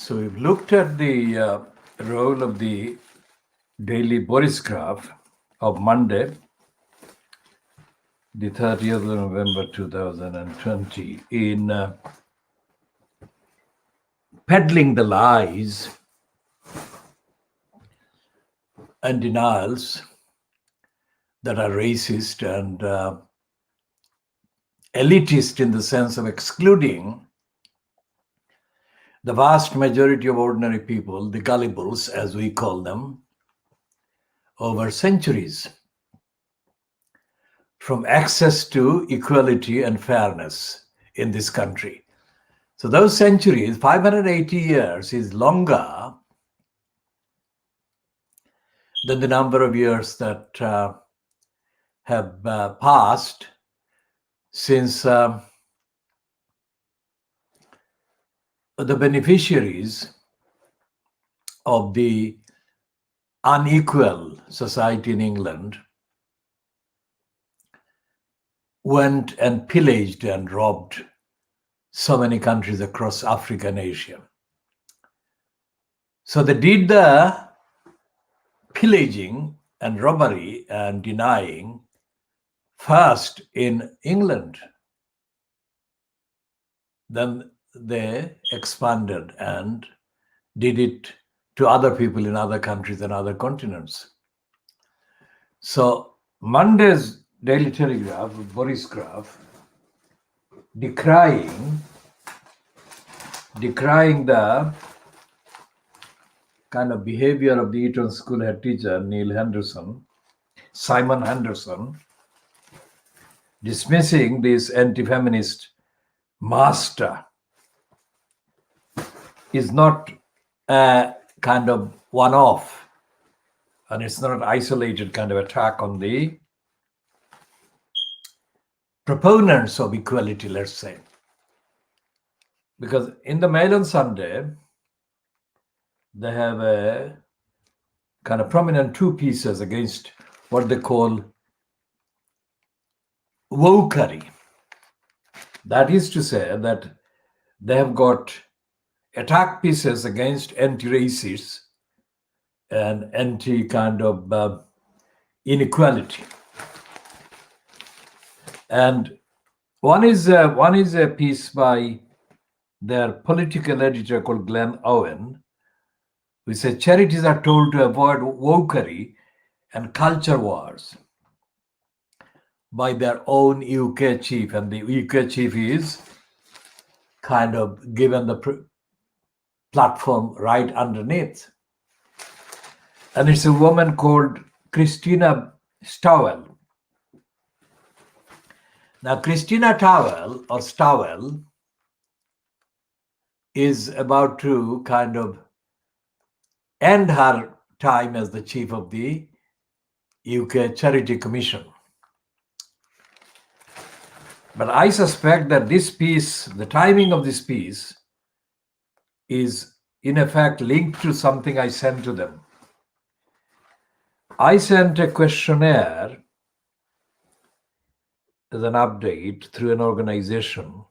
So we've looked at the role of the daily Boris graph of Monday, the 30th of November 2020, in peddling the lies and denials that are racist and elitist in the sense of excluding the vast majority of ordinary people, the gullibles as we call them, over centuries from access to equality and fairness in this country. So those centuries, 580 years, is longer than the number of years that have passed since the beneficiaries of the unequal society in England went and pillaged and robbed so many countries across Africa and Asia. So they did the pillaging and robbery and denying first in England. Then they expanded and did it to other people in other countries and other continents. So Monday's Daily Telegraph, Boris graph, decrying the kind of behavior of the Eton School head teacher, Simon Henderson, dismissing this anti-feminist master is not a kind of one-off, and it's not an isolated kind of attack on the proponents of equality, let's say. Because in the Mail on Sunday, they have a kind of prominent two pieces against what they call wokery. That is to say that they have got attack pieces against anti-racists and anti kind of inequality. And one is a piece by their political editor called Glenn Owen, who says charities are told to avoid wokery and culture wars by their own UK chief, and the UK chief is kind of given the platform right underneath. And it's a woman called Christina Stowell. Now, Christina Stowell is about to kind of end her time as the chief of the UK Charity Commission. But I suspect that this piece, the timing of this piece, is in effect linked to something I sent to them. I sent a questionnaire as an update through an organization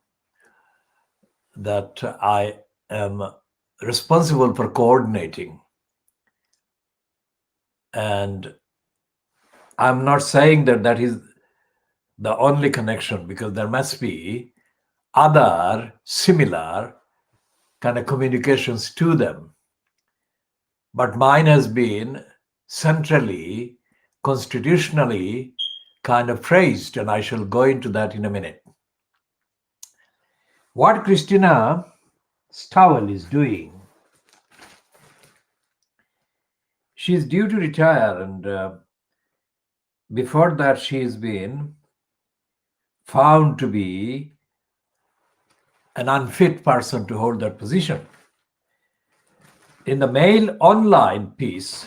that I am responsible for coordinating. And I'm not saying that that is the only connection, because there must be other similar kind of communications to them. But mine has been centrally, constitutionally kind of phrased, and I shall go into that in a minute. What Christina Stowell is doing, she's due to retire, and before that she's been found to be an unfit person to hold that position. In the Mail Online piece,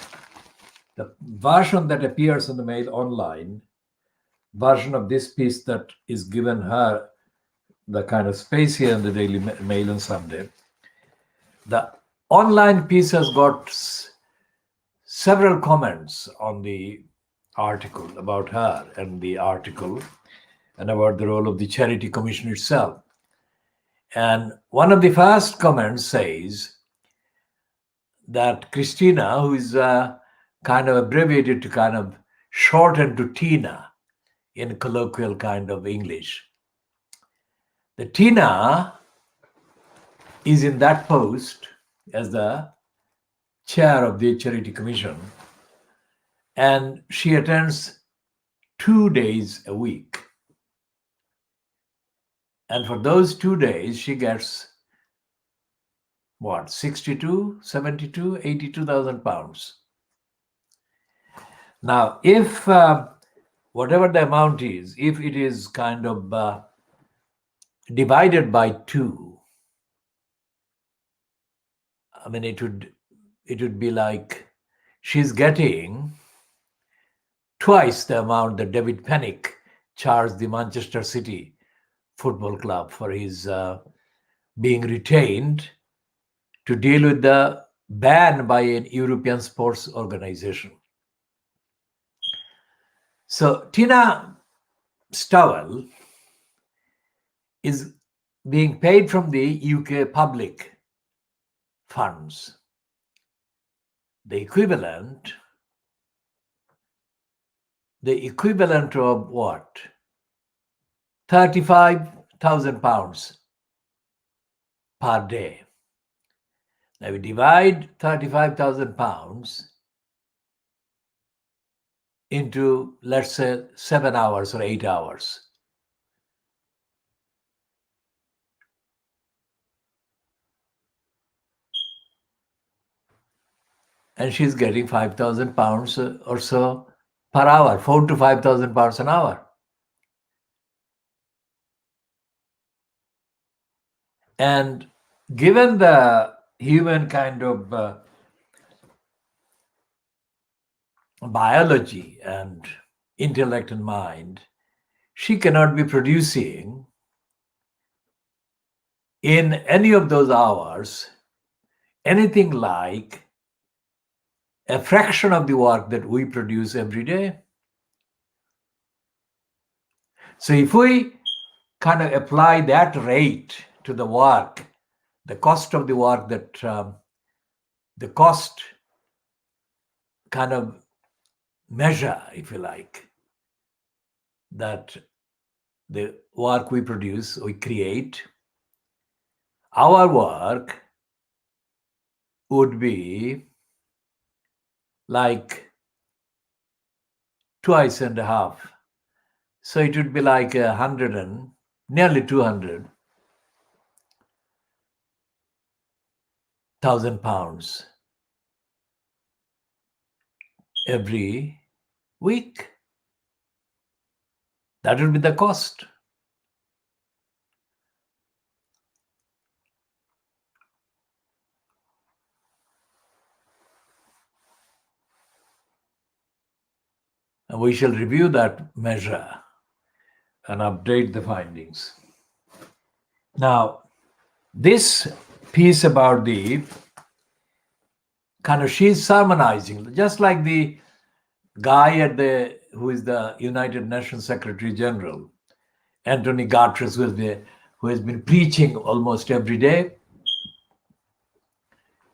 the version that appears in the Mail Online, version of this piece that is given her the kind of space here in the Daily Mail on Sunday, the online piece has got several comments on the article about her and the article and about the role of the Charity Commission itself. And one of the first comments says, that Christina, who is kind of abbreviated to kind of shortened to Tina in colloquial kind of English. The Tina is in that post as the chair of the Charity Commission, and she attends 2 days a week. And for those 2 days, she gets what, 62, 72, 82,000 pounds. Now, if whatever the amount is, if it is kind of divided by 2, I mean, it would be like she's getting twice the amount that David Pennick charged the Manchester City Football Club for his being retained to deal with the ban by an European sports organization. So Tina Stowell is being paid from the UK public funds. The equivalent of what? 35,000 pounds per day. Now we divide 35,000 pounds into, let's say, 7 hours or 8 hours. And she's getting 5,000 pounds or so per hour, 4,000 to 5,000 pounds an hour. And given the human kind of biology and intellect and mind, she cannot be producing in any of those hours anything like a fraction of the work that we produce every day. So if we kind of apply that rate to the work, the cost of the work, that the cost kind of measure, if you like, that the work we produce, we create, our work would be like twice and a half. So it would be like 100 and nearly 200,000 pounds every week. That would be the cost. And we shall review that measure and update the findings. Now, this piece about the kind of, she's sermonizing, just like the guy who is the United Nations Secretary General, Anthony Guterres, who has been preaching almost every day.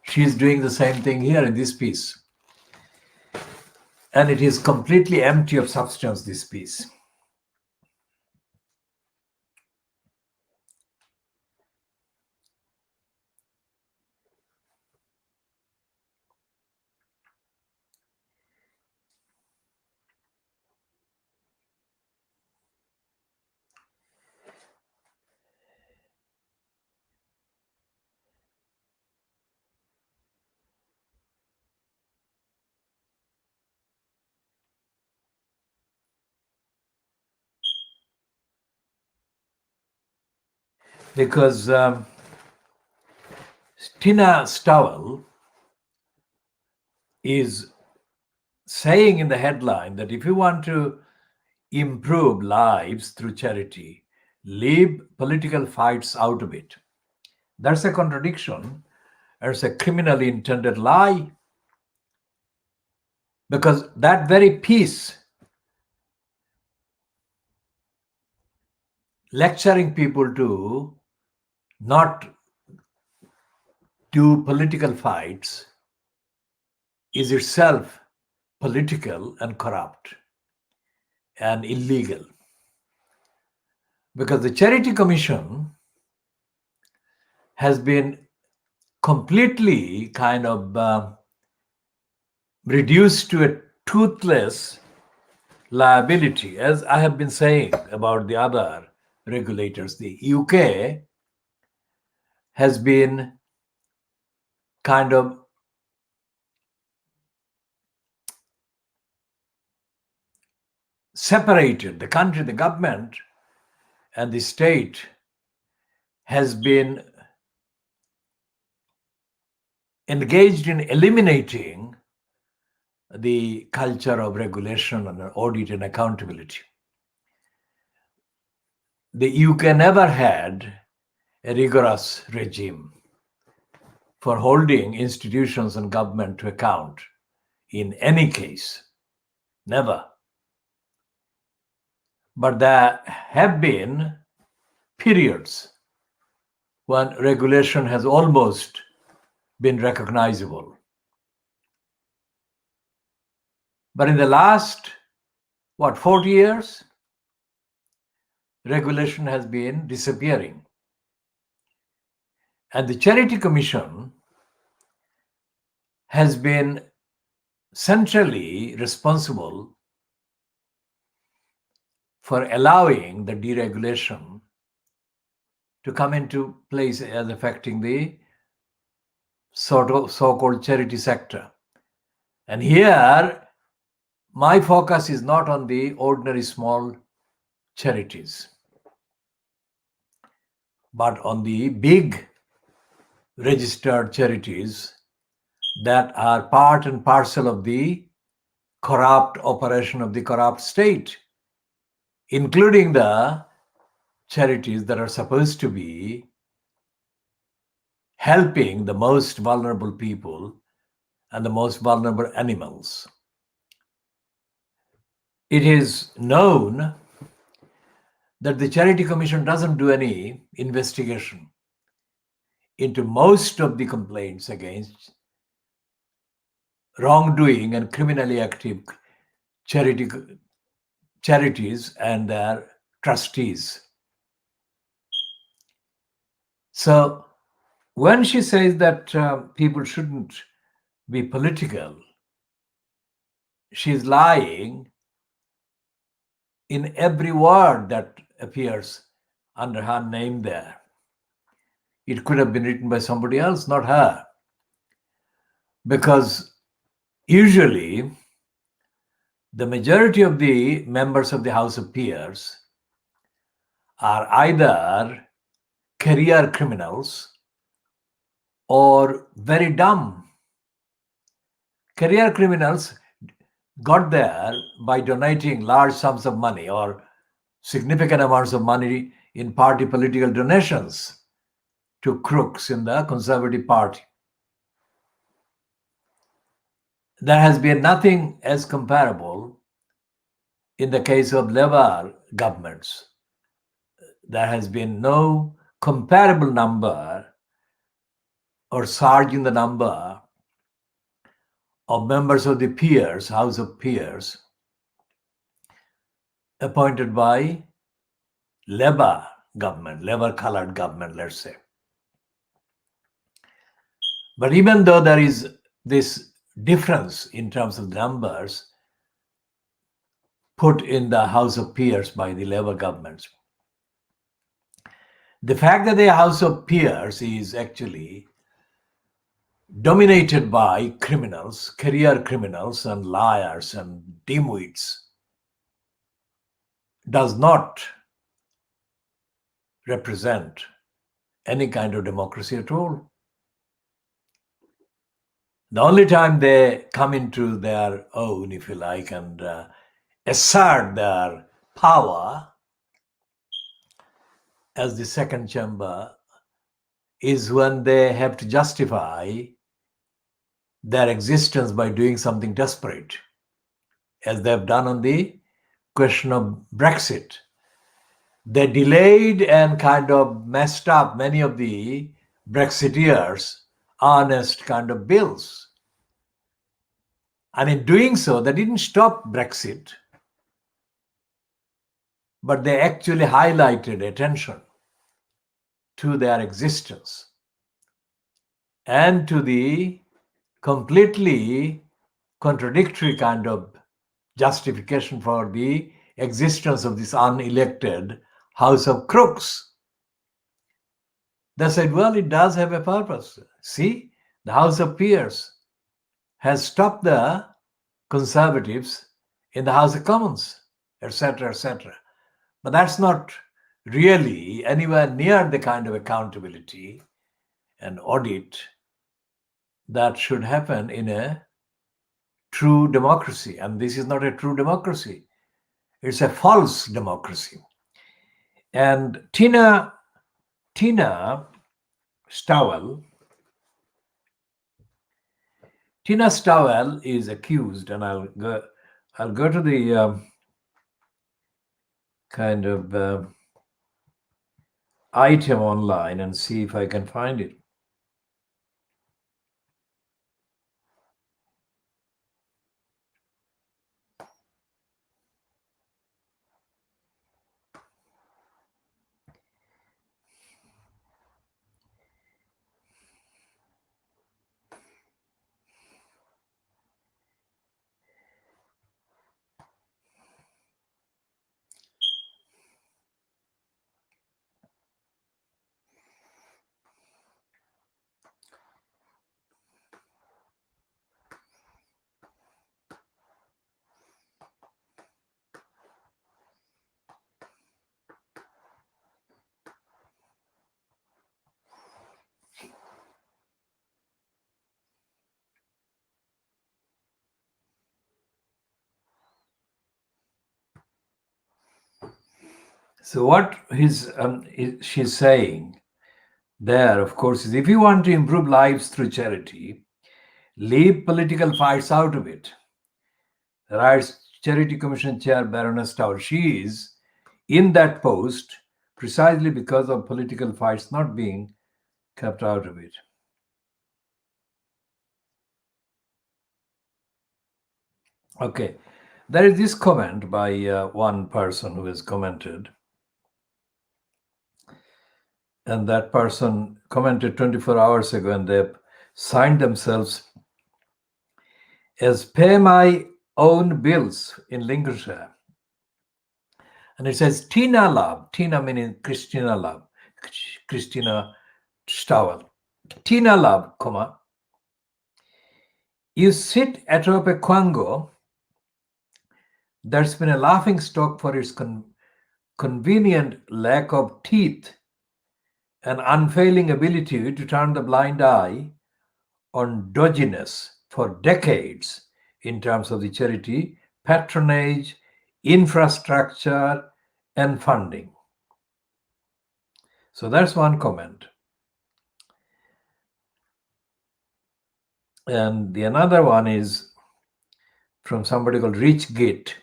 She's doing the same thing here in this piece. And it is completely empty of substance, this piece. Because Tina Stowell is saying in the headline that if you want to improve lives through charity, leave political fights out of it. That's a contradiction. It's a criminally intended lie. Because that very piece, lecturing people to not do political fights, is itself political and corrupt and illegal. Because the Charity Commission has been completely kind of reduced to a toothless liability. As I have been saying about the other regulators, the UK has been kind of separated. The country, the government, and the state has been engaged in eliminating the culture of regulation and audit and accountability. The UK never had a rigorous regime for holding institutions and government to account in any case. Never. But there have been periods when regulation has almost been recognizable. But in the last, 40 years, regulation has been disappearing. And the Charity Commission has been centrally responsible for allowing the deregulation to come into place as affecting the so-called charity sector. And here, my focus is not on the ordinary small charities, but on the big registered charities that are part and parcel of the corrupt operation of the corrupt state, including the charities that are supposed to be helping the most vulnerable people and the most vulnerable animals. It is known that the Charity Commission doesn't do any investigation into most of the complaints against wrongdoing and criminally active charities and their trustees. So when she says that people shouldn't be political, she's lying in every word that appears under her name there. It could have been written by somebody else, not her. Because usually the majority of the members of the House of Peers are either career criminals or very dumb. Career criminals got there by donating large sums of money or significant amounts of money in party political donations to crooks in the Conservative Party. There has been nothing as comparable in the case of Labour governments. There has been no comparable number or surge in the number of members of the peers, House of Peers, appointed by Labour government, Labour-colored government, let's say. But even though there is this difference in terms of numbers put in the House of Peers by the Labour governments, the fact that the House of Peers is actually dominated by criminals, career criminals and liars and dimwits does not represent any kind of democracy at all. The only time they come into their own, if you like, and assert their power as the second chamber is when they have to justify their existence by doing something desperate, as they've done on the question of Brexit. They delayed and kind of messed up many of the Brexiteers' honest kind of bills. And in doing so, they didn't stop Brexit, but they actually highlighted attention to their existence and to the completely contradictory kind of justification for the existence of this unelected House of Crooks. They said, well, it does have a purpose. See, the House of Peers has stopped the Conservatives in the House of Commons, etc., etc. But that's not really anywhere near the kind of accountability and audit that should happen in a true democracy. And this is not a true democracy. It's a false democracy. And Tina Stowell is accused, and I'll go to the kind of item online and see if I can find it. So what she's saying there, of course, is if you want to improve lives through charity, leave political fights out of it. Writes Charity Commission Chair Baroness Tower. She is in that post precisely because of political fights not being kept out of it. Okay, there is this comment by one person who has commented, and that person commented 24 hours ago, and they signed themselves as "Pay My Own Bills" in Lincolnshire. And it says, Tina Love, Tina meaning Christina Love, Christina Stowell. Tina Love, comma, you sit atop a quango that's been a laughing stock for its convenient lack of teeth and unfailing ability to turn the blind eye on dodginess for decades in terms of the charity, patronage, infrastructure, and funding. So that's one comment. And the another one is from somebody called Rich Gate.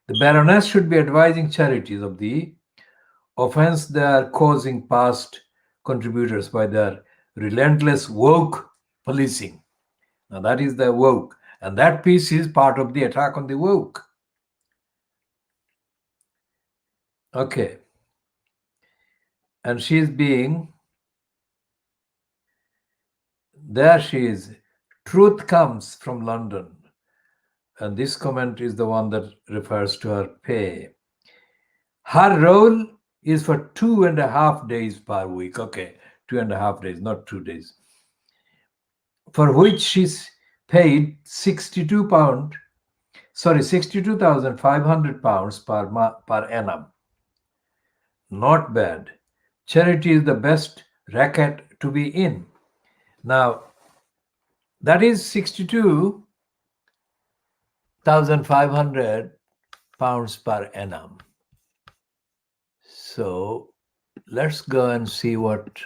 The Baroness should be advising charities of the offense they are causing past contributors by their relentless woke policing. Now that is the woke. And that piece is part of the attack on the woke. Okay. And she's being, there she is. Truth comes from London. And this comment is the one that refers to her pay. Her role is for 2.5 days per week. Okay, 2.5 days, not 2 days. For which she's paid £62,500 per annum. Not bad. Charity is the best racket to be in. Now, that is £62,500 per annum. So let's go and see what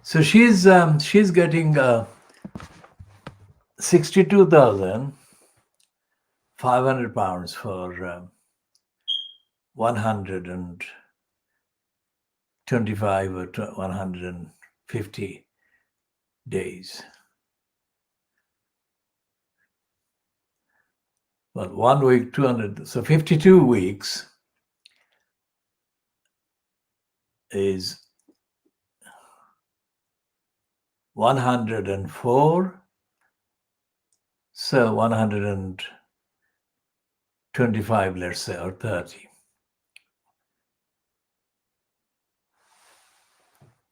So she's getting 62,500 pounds for 125 or 150 days. Well, 1 week, 200, so 52 weeks is 104, so 125, let's say, or 30.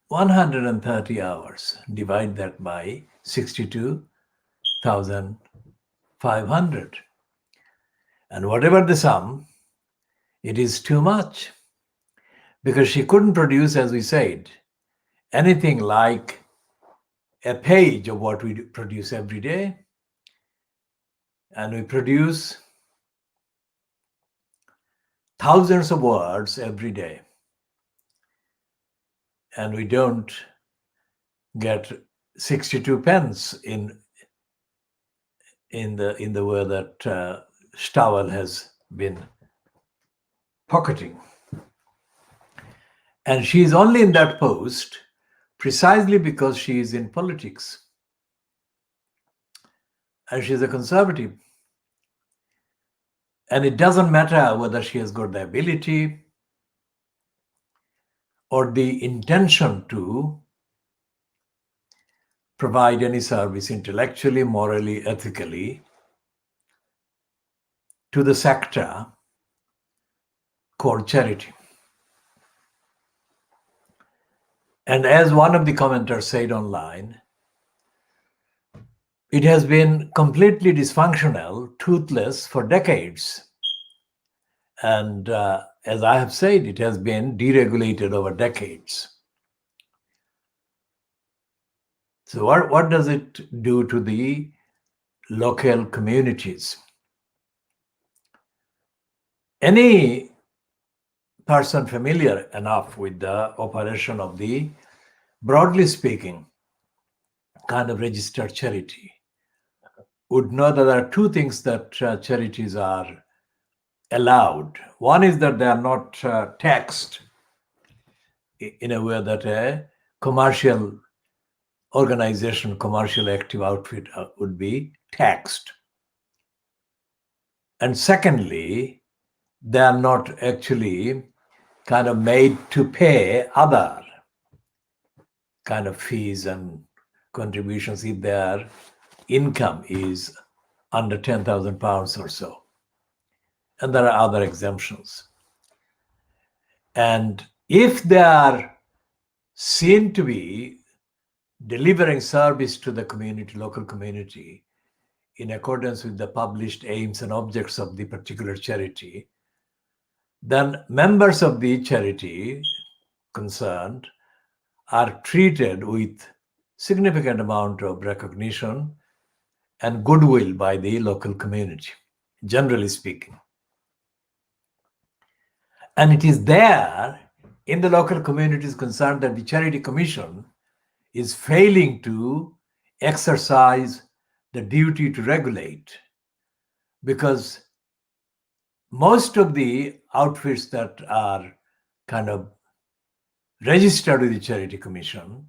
130 hours, divide that by 62,500. And whatever the sum, it is too much. Because she couldn't produce, as we said, anything like a page of what we produce every day. And we produce thousands of words every day. And we don't get 62 pence in the way that Stawell has been pocketing. And she is only in that post precisely because she is in politics. And she's a conservative. And it doesn't matter whether she has got the ability or the intention to provide any service intellectually, morally, ethically to the sector called charity. And as one of the commenters said online, it has been completely dysfunctional, toothless for decades. And as I have said, it has been deregulated over decades. So what does it do to the local communities? Any person familiar enough with the operation of the, broadly speaking, kind of registered charity would know that there are two things that charities are allowed. One is that they are not taxed in a way that a commercial organization, commercial active outfit would be taxed. And secondly, they are not actually kind of made to pay other kind of fees and contributions if their income is under 10,000 pounds or so. And there are other exemptions. And if they are seen to be delivering service to the community, local community, in accordance with the published aims and objects of the particular charity, then members of the charity concerned are treated with significant amount of recognition and goodwill by the local community, generally speaking. And it is there in the local communities concerned that the Charity Commission is failing to exercise the duty to regulate, because most of the outfits that are kind of registered with the Charity Commission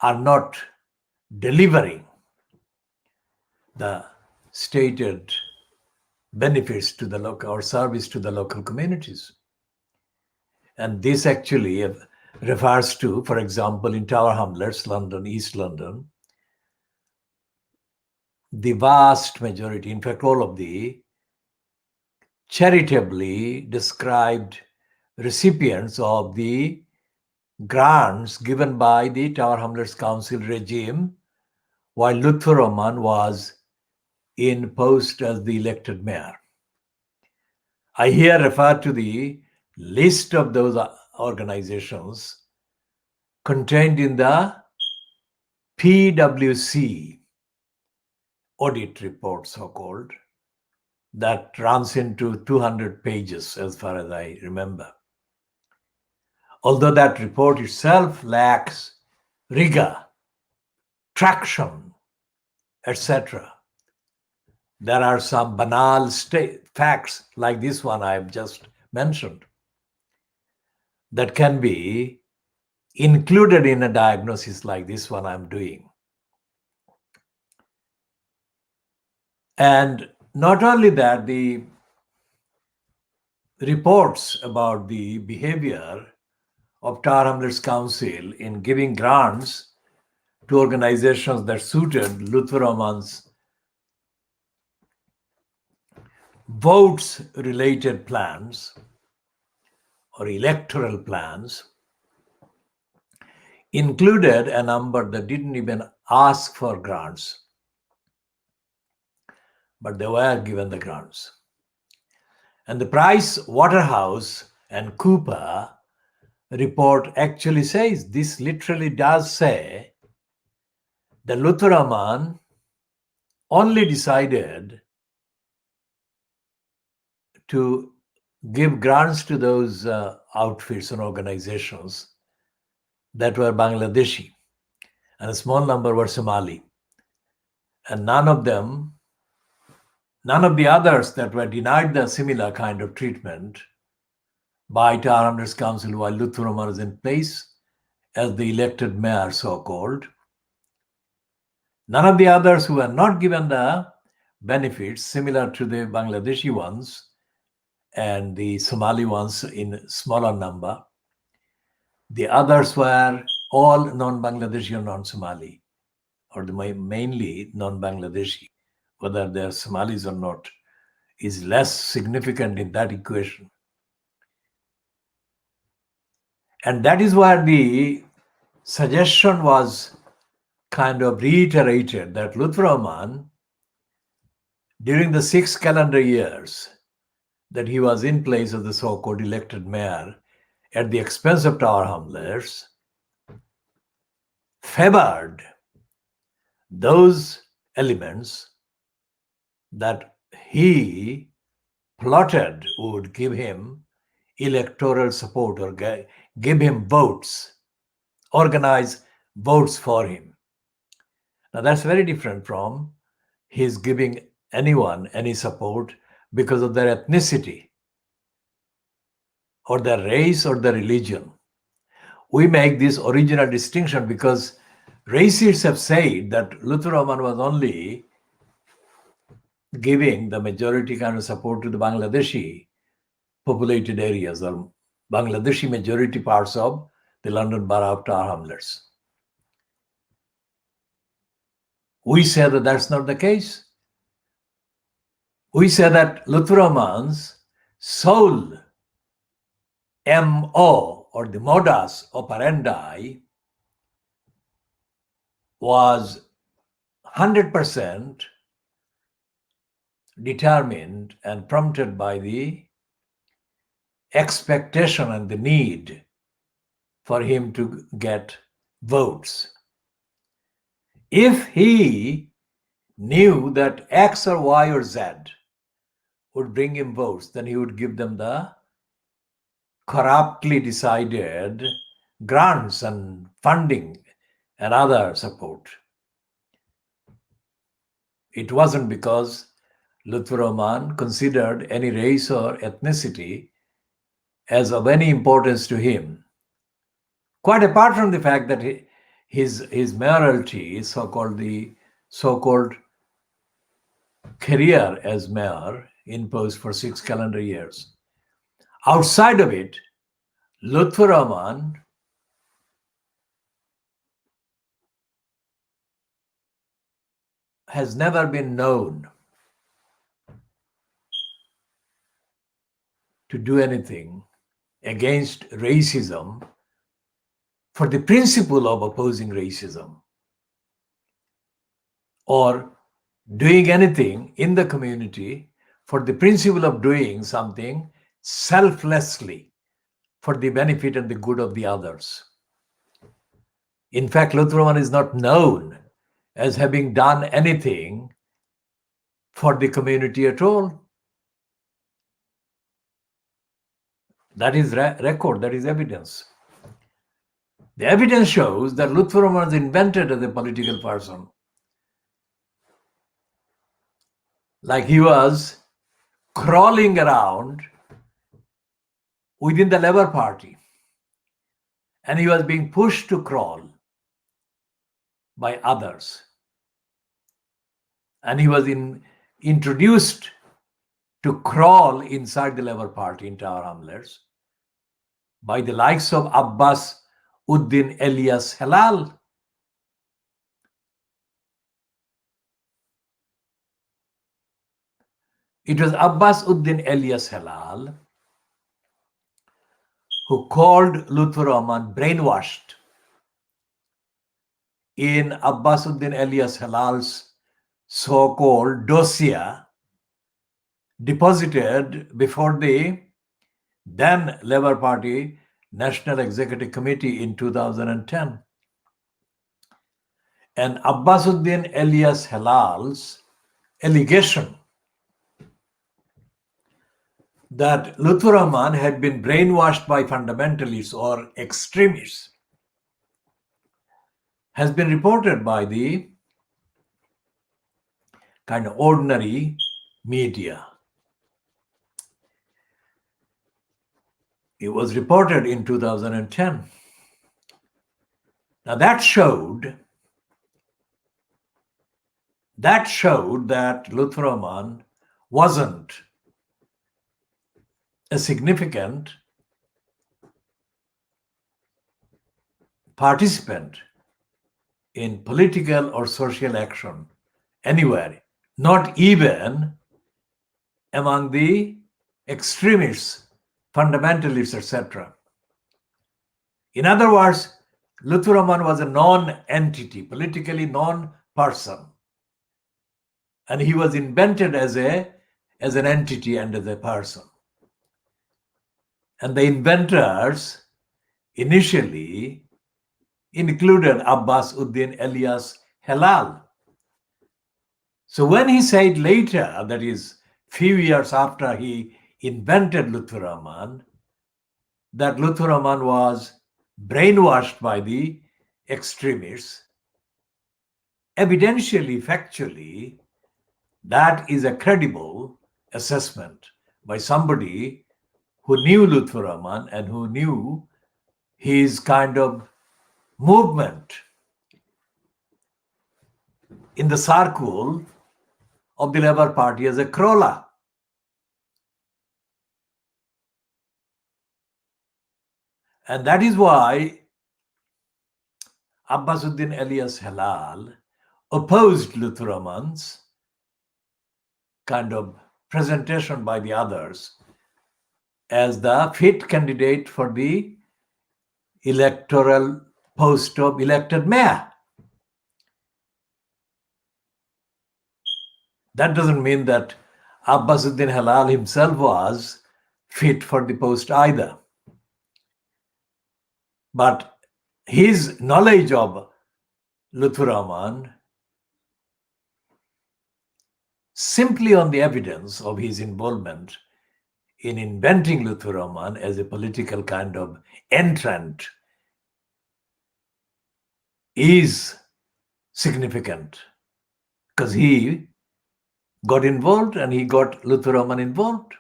are not delivering the stated benefits to the local or service to the local communities. And this actually refers to, for example, in Tower Hamlets, London, East London, the vast majority, in fact, all of the charitably described recipients of the grants given by the Tower Hamlets Council regime while Lutfur Rahman was in post as the elected mayor. I here refer to the list of those organizations contained in the PwC audit report, so-called, that runs into 200 pages as far as I remember. Although that report itself lacks rigor, traction, etc. There are some banal facts like this one I've just mentioned that can be included in a diagnosis like this one I'm doing. And not only that, the reports about the behavior of Tower Hamlets Council in giving grants to organizations that suited Lutfur Rahman's votes-related plans or electoral plans included a number that didn't even ask for grants, but they were given the grants. And the Price Waterhouse and Cooper report actually says, this literally does say that Lutfur Rahman only decided to give grants to those outfits and organizations that were Bangladeshi, and a small number were Somali. And none of the others that were denied the similar kind of treatment by Tower Hamlets Council while Lutfur Rahman was in place as the elected mayor, so-called, none of the others who were not given the benefits similar to the Bangladeshi ones and the Somali ones in smaller number, the others were all non-Bangladeshi or non-Somali, or mainly non-Bangladeshi. Whether they're Somalis or not is less significant in that equation. And that is where the suggestion was kind of reiterated that Lutfur Rahman, during the 6 calendar years that he was in place as the so-called elected mayor at the expense of Tower Hamlets, favored those elements that he plotted would give him electoral support or give him votes, organize votes for him. Now that's very different from his giving anyone any support because of their ethnicity or their race or their religion. We make this original distinction because racists have said that Lutfur Rahman was only giving the majority kind of support to the Bangladeshi populated areas or Bangladeshi majority parts of the London borough of Tower Hamlets. We say that that's not the case. We say that Lutfur Rahman's sole MO or the modus operandi was 100% determined and prompted by the expectation and the need for him to get votes. If he knew that X or Y or Z would bring him votes, then he would give them the corruptly decided grants and funding and other support. It wasn't because Lutfur Rahman considered any race or ethnicity as of any importance to him. Quite apart from the fact that his mayoralty, the so-called career as mayor imposed for 6 calendar years. Outside of it, Lutfur Rahman has never been known to do anything against racism for the principle of opposing racism or doing anything in the community for the principle of doing something selflessly for the benefit and the good of the others. In fact, Lutfur Rahman is not known as having done anything for the community at all. That is record, that is evidence. The evidence shows that Lutfur Rahman was invented as a political person. Like he was crawling around within the Labour Party, and he was being pushed to crawl by others. And he was introduced to crawl inside the Labour Party in Tower Hamlets by the likes of Abbas Uddin Elias Halal. It was Abbas Uddin Elias Halal who called Lutfur Rahman brainwashed in Abbas Uddin Elias Halal's so-called dossier deposited before the then Labour Party National Executive Committee in 2010. And Abbasuddin Elias Halal's allegation that Lutfur Rahman had been brainwashed by fundamentalists or extremists has been reported by the kind of ordinary media. It was reported in 2010. Now that showed that Lutfur Rahman wasn't a significant participant in political or social action anywhere, not even among the extremists, fundamentalists, etc. In other words, Lutfur Rahman was a non-entity, politically non-person. And he was invented as an entity and as a person. And the inventors initially included Abbas Uddin Elias Halal. So when he said later, that is few years after he invented Lutfur Rahman, that Lutfur Rahman was brainwashed by the extremists, evidentially, factually, that is a credible assessment by somebody who knew Lutfur Rahman and who knew his kind of movement in the circle of the Labour Party as a crawler. And that is why Abbasuddin Elias Halal opposed Lutfur Rahman's kind of presentation by the others as the fit candidate for the electoral post of elected mayor. That doesn't mean that Abbasuddin Halal himself was fit for the post either. But his knowledge of Lutfur Rahman, simply on the evidence of his involvement in inventing Lutfur Rahman as a political kind of entrant, is significant because he got involved and he got Lutfur Rahman involved.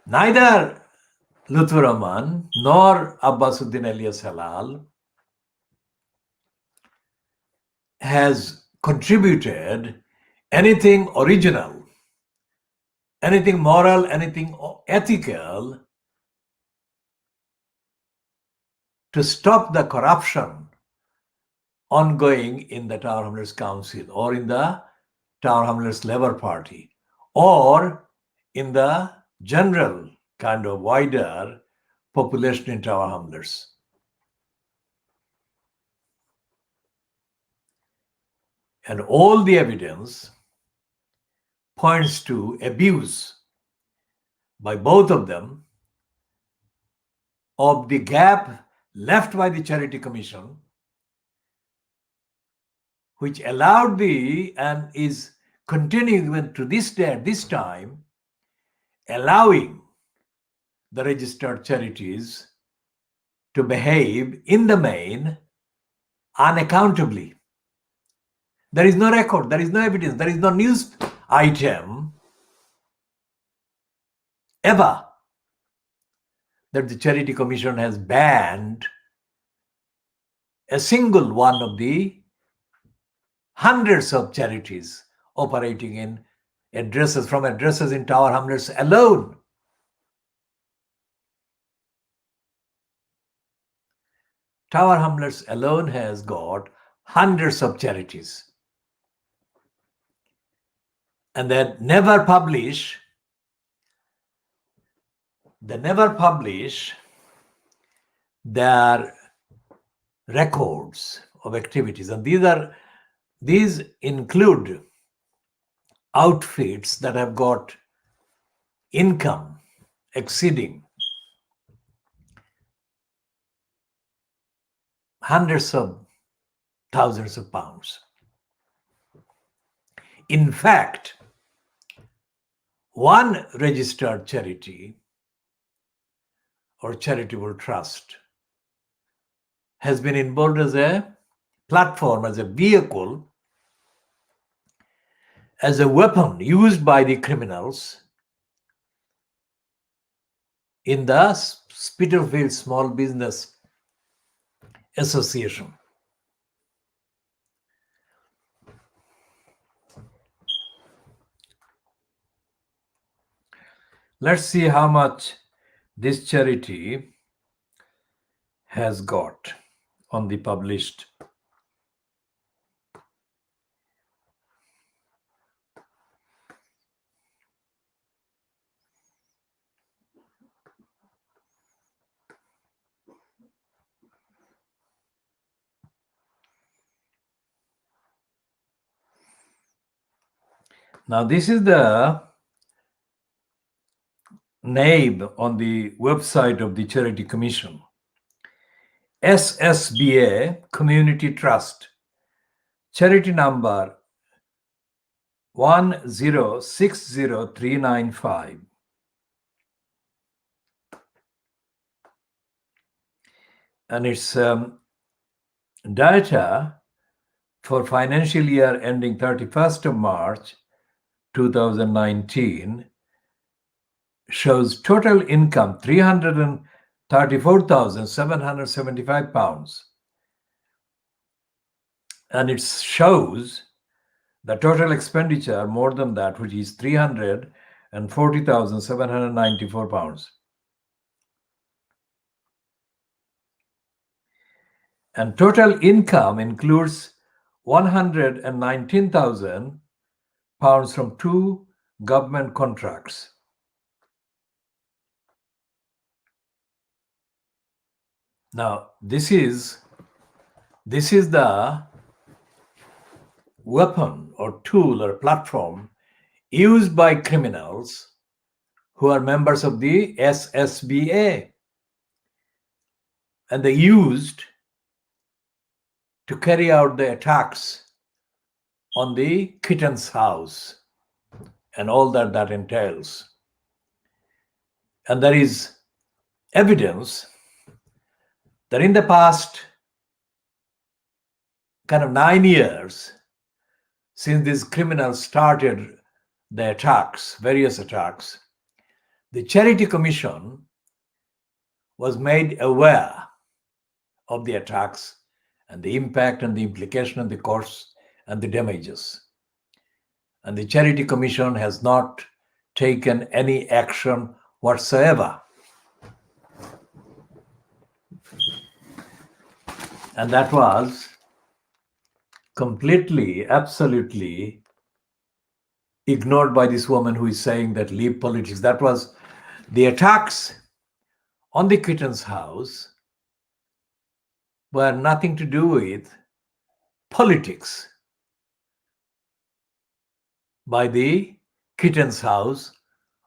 Neither Lutfur Rahman nor Abbasuddin Elias Halal has contributed anything original, anything moral, anything ethical to stop the corruption ongoing in the Tower Hamlets Council or in the Tower Hamlets Labour Party or in the general kind of wider population in Tower Hamlets. And all the evidence points to abuse by both of them of the gap left by the Charity Commission, which allowed and is continuing even to this day, at this time, allowing the registered charities to behave in the main unaccountably. There is no record, there is no evidence, there is no news item ever that the Charity Commission has banned a single one of the hundreds of charities operating in addresses in Tower Hamlets alone. Tower Hamlets alone has got hundreds of charities. And they never publish their records of activities. And these include outfits that have got income exceeding hundreds of thousands of pounds. In fact, one registered charity or charitable trust has been involved as a platform, as a vehicle, as a weapon used by the criminals in the Spitalfield Small Business Association. Let's see how much this charity has got on the published. Now, this is the name on the website of the Charity Commission. SSBA Community Trust, charity number 1060395. And its data for financial year ending 31st of March 2019 shows total income £334,775, and it shows the total expenditure more than that, which is £340,794. And total income includes £119,000 from 2 government contracts. Now, this is the weapon or tool or platform used by criminals who are members of the SSBA, and they used to carry out the attacks on the Kitten's house and all that entails. And there is evidence that in the past kind of 9 years since these criminals started the attacks, various attacks, the Charity Commission was made aware of the attacks and the impact and the implication and the costs and the damages. And the Charity Commission has not taken any action whatsoever. And that was completely, absolutely ignored by this woman who is saying that leave politics. That was the attacks on the Kitten's house were nothing to do with politics by the Kitten's house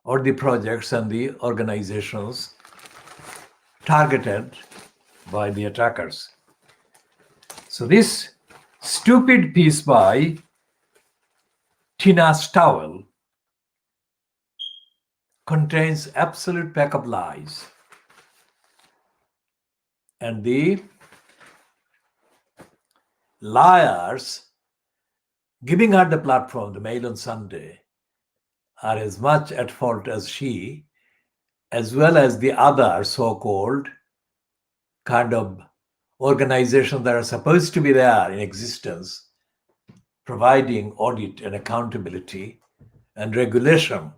or the projects and the organizations targeted by the attackers. So this stupid piece by Tina Stowell contains absolute pack of lies. And the liars giving her the platform, the Mail on Sunday, are as much at fault as she, as well as the other so-called kind of organizations that are supposed to be there in existence, providing audit and accountability and regulation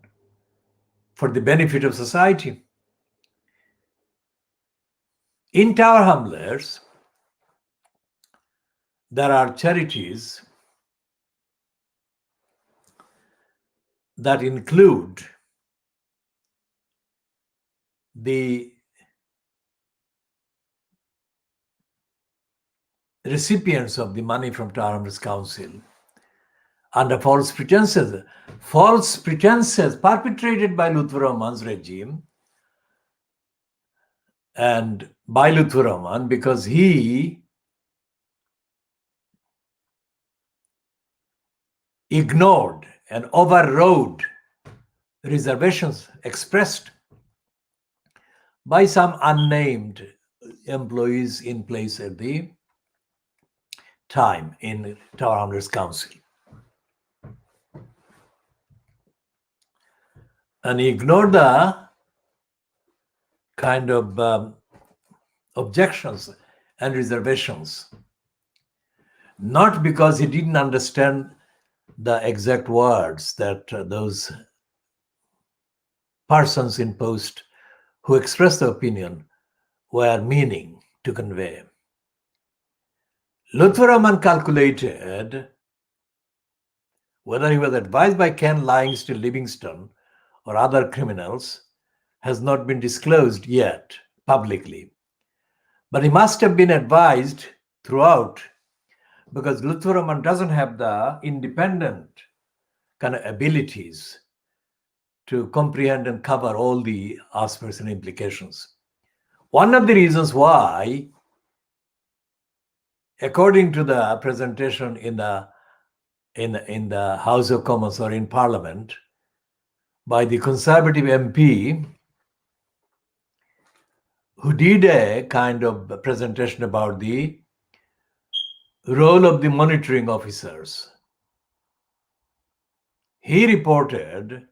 for the benefit of society. In Tower Hamlets, there are charities that include the recipients of the money from Tower Hamlets Council under false pretenses perpetrated by Lutfur Rahman's regime and by Lutfur Rahman, because he ignored and overrode reservations expressed by some unnamed employees in place at the time in Tower Hamlets Council. And he ignored the kind of objections and reservations, not because he didn't understand the exact words that those persons in post who expressed the opinion were meaning to convey. Lutfur Rahman calculated, whether he was advised by Ken Livingston Livingston or other criminals has not been disclosed yet publicly. But he must have been advised throughout, because Lutfur Rahman doesn't have the independent kind of abilities to comprehend and cover all the aspects and implications. One of the reasons why, according to the presentation in the House of Commons or in Parliament by the Conservative MP, who did a kind of presentation about the role of the monitoring officers, he reported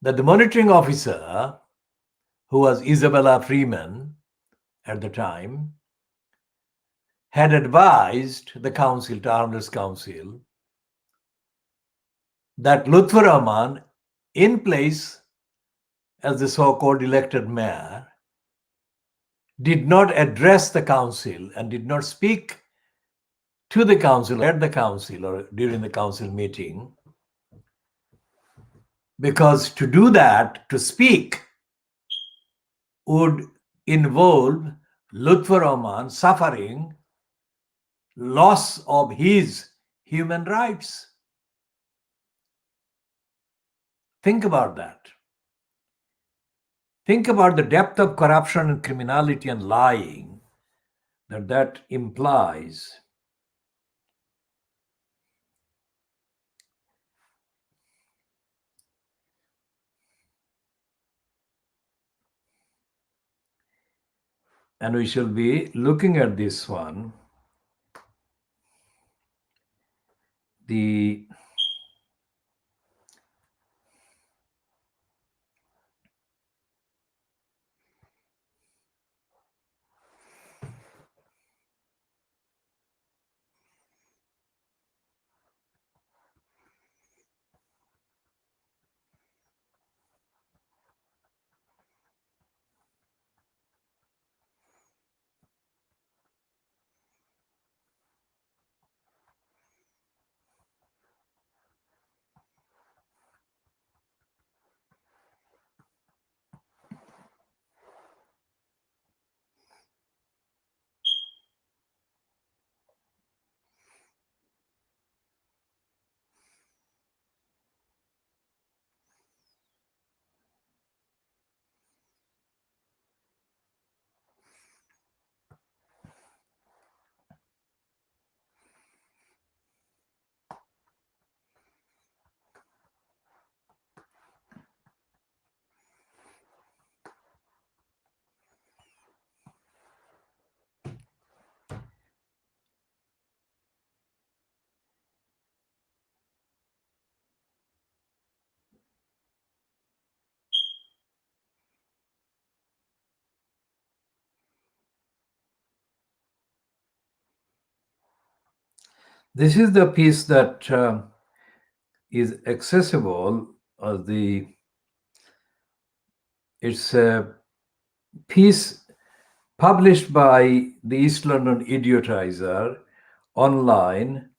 that the monitoring officer, who was Isabella Freeman at the time, had advised the council, Tower Hamlets Council, that Lutfur Rahman, in place as the so-called elected mayor, did not address the council and did not speak to the council at the council or during the council meeting, because to do that, to speak, would involve Lutfur Rahman suffering loss of his human rights. Think about that. Think about the depth of corruption and criminality and lying that implies. And we shall be looking at this one. The This is the piece that is accessible. It's a piece published by the East London Idiotizer online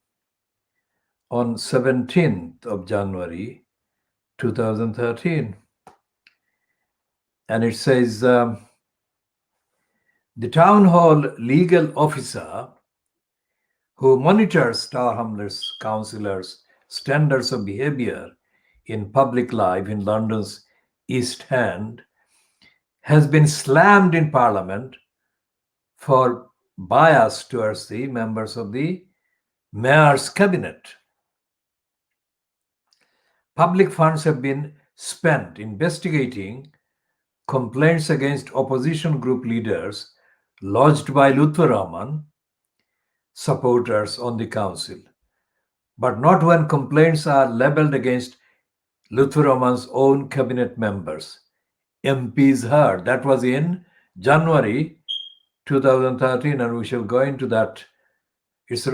on 17th of January 2013. And it says the town hall legal officer who monitors Tower Hamlets councillors' standards of behaviour in public life in London's East End has been slammed in Parliament for bias towards the members of the Mayor's cabinet. Public funds have been spent investigating complaints against opposition group leaders lodged by Lutfur Rahman supporters on the council, but not when complaints are levelled against Lutfur Rahman's own cabinet members. MPs heard. That was in January 2013, and we shall go into that. It's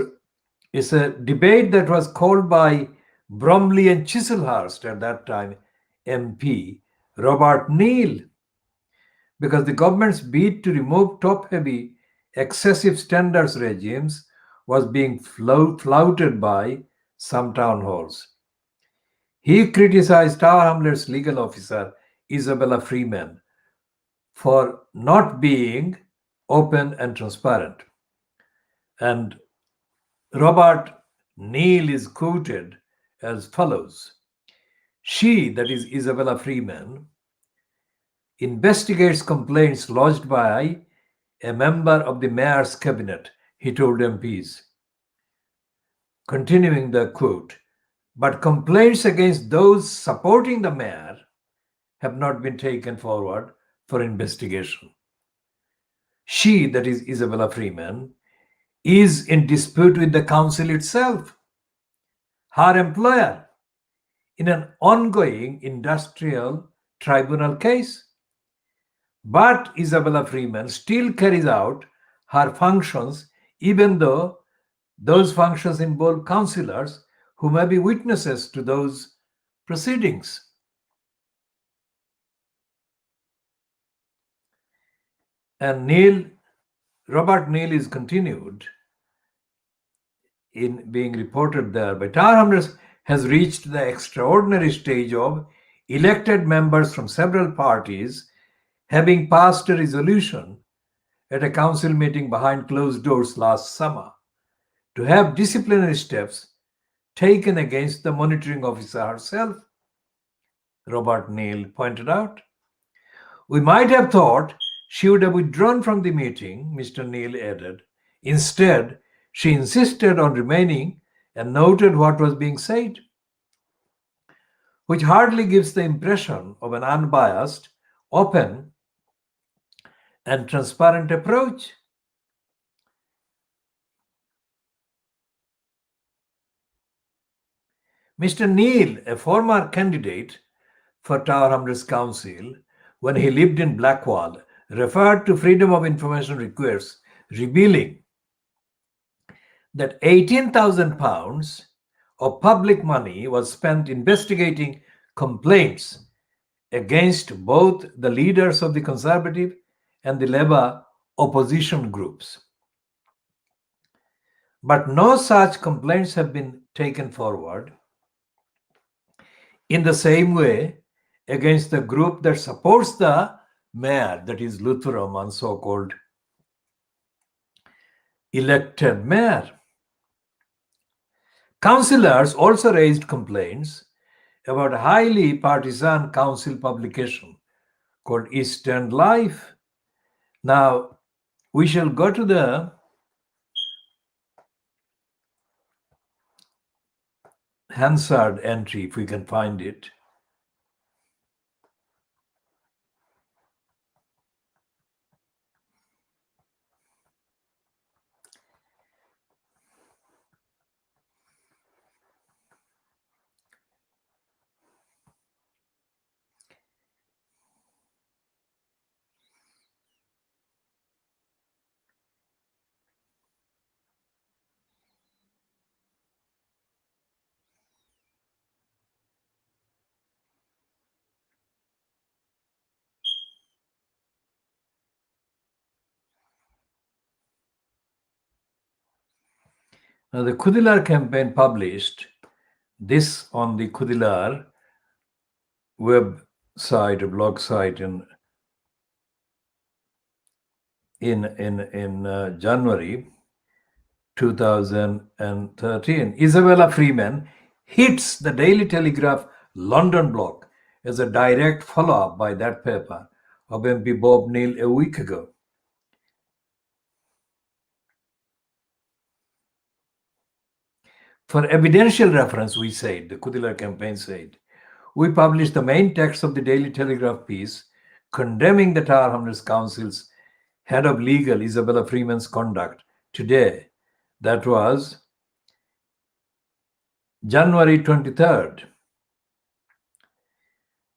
a debate that was called by Bromley and Chislehurst at that time MP Robert Neal, because the government's bid to remove top-heavy excessive standards regimes was being flouted by some town halls. He criticized Tower Hamlets legal officer Isabella Freeman for not being open and transparent. And Robert Neal is quoted as follows: She, that is Isabella Freeman, investigates complaints lodged by a member of the mayor's cabinet, he told MPs. Continuing the quote, but complaints against those supporting the mayor have not been taken forward for investigation. She, that is Isabella Freeman, is in dispute with the council itself, her employer, in an ongoing industrial tribunal case. But Isabella Freeman still carries out her functions, even though those functions involve councillors who may be witnesses to those proceedings. And Robert Neal is continued in being reported there by Tower Hamlets has reached the extraordinary stage of elected members from several parties having passed a resolution at a council meeting behind closed doors last summer to have disciplinary steps taken against the monitoring officer herself, Robert Neal pointed out. We might have thought she would have withdrawn from the meeting, Mr. Neal added. Instead, she insisted on remaining and noted what was being said, which hardly gives the impression of an unbiased, open, and transparent approach. Mr. Neal, a former candidate for Tower Hamlets Council when he lived in Blackwall, referred to Freedom of Information requests revealing that £18,000 of public money was spent investigating complaints against both the leaders of the Conservative and the Labour opposition groups. But no such complaints have been taken forward in the same way against the group that supports the mayor, that is Lutfur Rahman, so-called elected mayor. Councillors also raised complaints about a highly partisan council publication called East End Life. Now, we shall go to the Hansard entry if we can find it. Now, the Khoodeelaar campaign published this on the Khoodeelaar website, a blog site in January 2013. Isabella Freeman hits the Daily Telegraph London blog as a direct follow-up by that paper of MP Bob Neal a week ago. For evidential reference, we said, the Khoodeelaar campaign said, we published the main text of the Daily Telegraph piece condemning the Tower Hamlets Council's head of legal, Isabella Freeman's conduct today. That was January 23rd.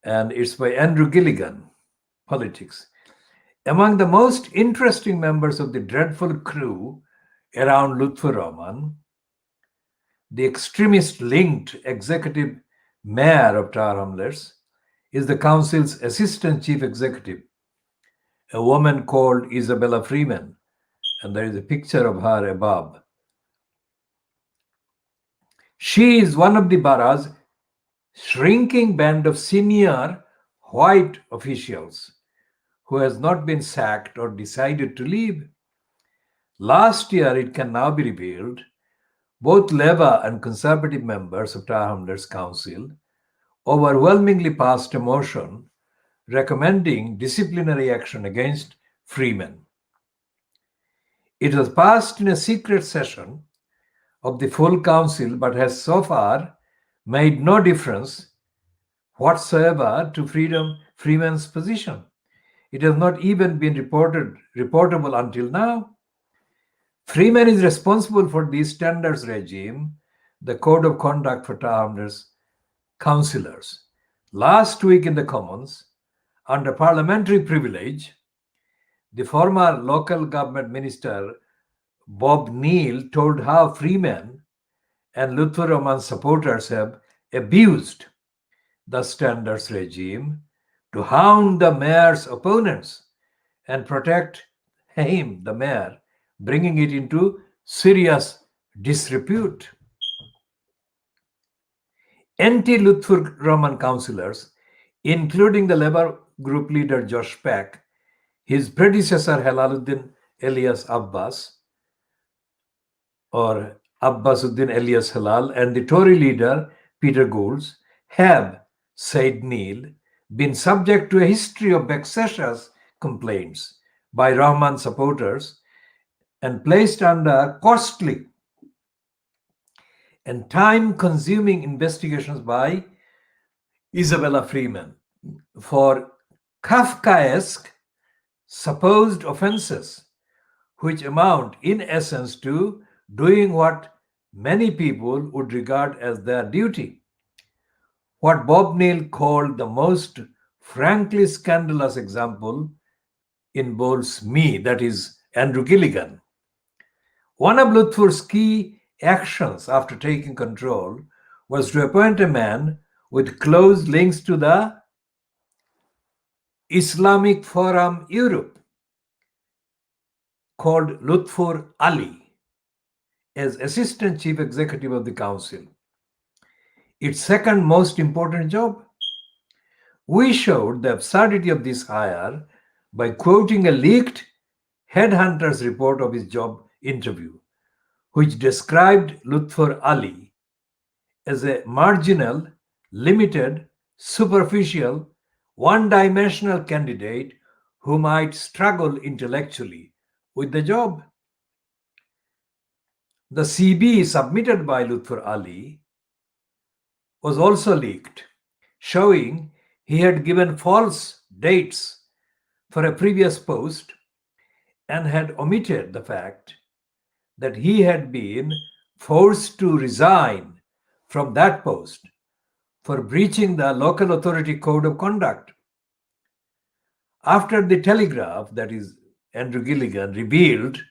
And it's by Andrew Gilligan, Politics. Among the most interesting members of the dreadful crew around Lutfur Rahman, the extremist-linked executive mayor of Tower Hamlets is the council's assistant chief executive, a woman called Isabella Freeman, and there is a picture of her above. She is one of the borough's shrinking band of senior white officials who has not been sacked or decided to leave. Last year, it can now be revealed, both Labour and Conservative members of Tower Hamlets Council overwhelmingly passed a motion recommending disciplinary action against Freeman. It was passed in a secret session of the full council, but has so far made no difference whatsoever to Freeman's position. It has not even been reportable until now. Freeman is responsible for the standards regime, the code of conduct for Tower Hamlets councillors. Last week in the Commons, under parliamentary privilege, the former local government minister Bob Neal told how Freeman and Lutfur Rahman's supporters have abused the standards regime to hound the mayor's opponents and protect him, the mayor, bringing it into serious disrepute. Anti-Lutfur Rahman councillors, including the Labour group leader Josh Peck, his predecessor Helaluddin Elias Abbas, or Abbasuddin Elias Halal, and the Tory leader Peter Goulds, have, said Neal, been subject to a history of vexatious complaints by Rahman supporters and placed under costly and time-consuming investigations by Isabella Freeman for Kafkaesque supposed offenses, which amount in essence to doing what many people would regard as their duty. What Bob Neal called the most frankly scandalous example involves me, that is Andrew Gilligan. One of Lutfur's key actions after taking control was to appoint a man with close links to the Islamic Forum Europe called Lutfur Ali as assistant chief executive of the council. Its second most important job. We showed the absurdity of this hire by quoting a leaked headhunter's report of his job interview, which described Lutfur Ali as a marginal, limited, superficial, one-dimensional candidate who might struggle intellectually with the job. The CB submitted by Lutfur Ali was also leaked, showing he had given false dates for a previous post and had omitted the fact that he had been forced to resign from that post for breaching the local authority code of conduct. After the Telegraph, that is Andrew Gilligan, revealed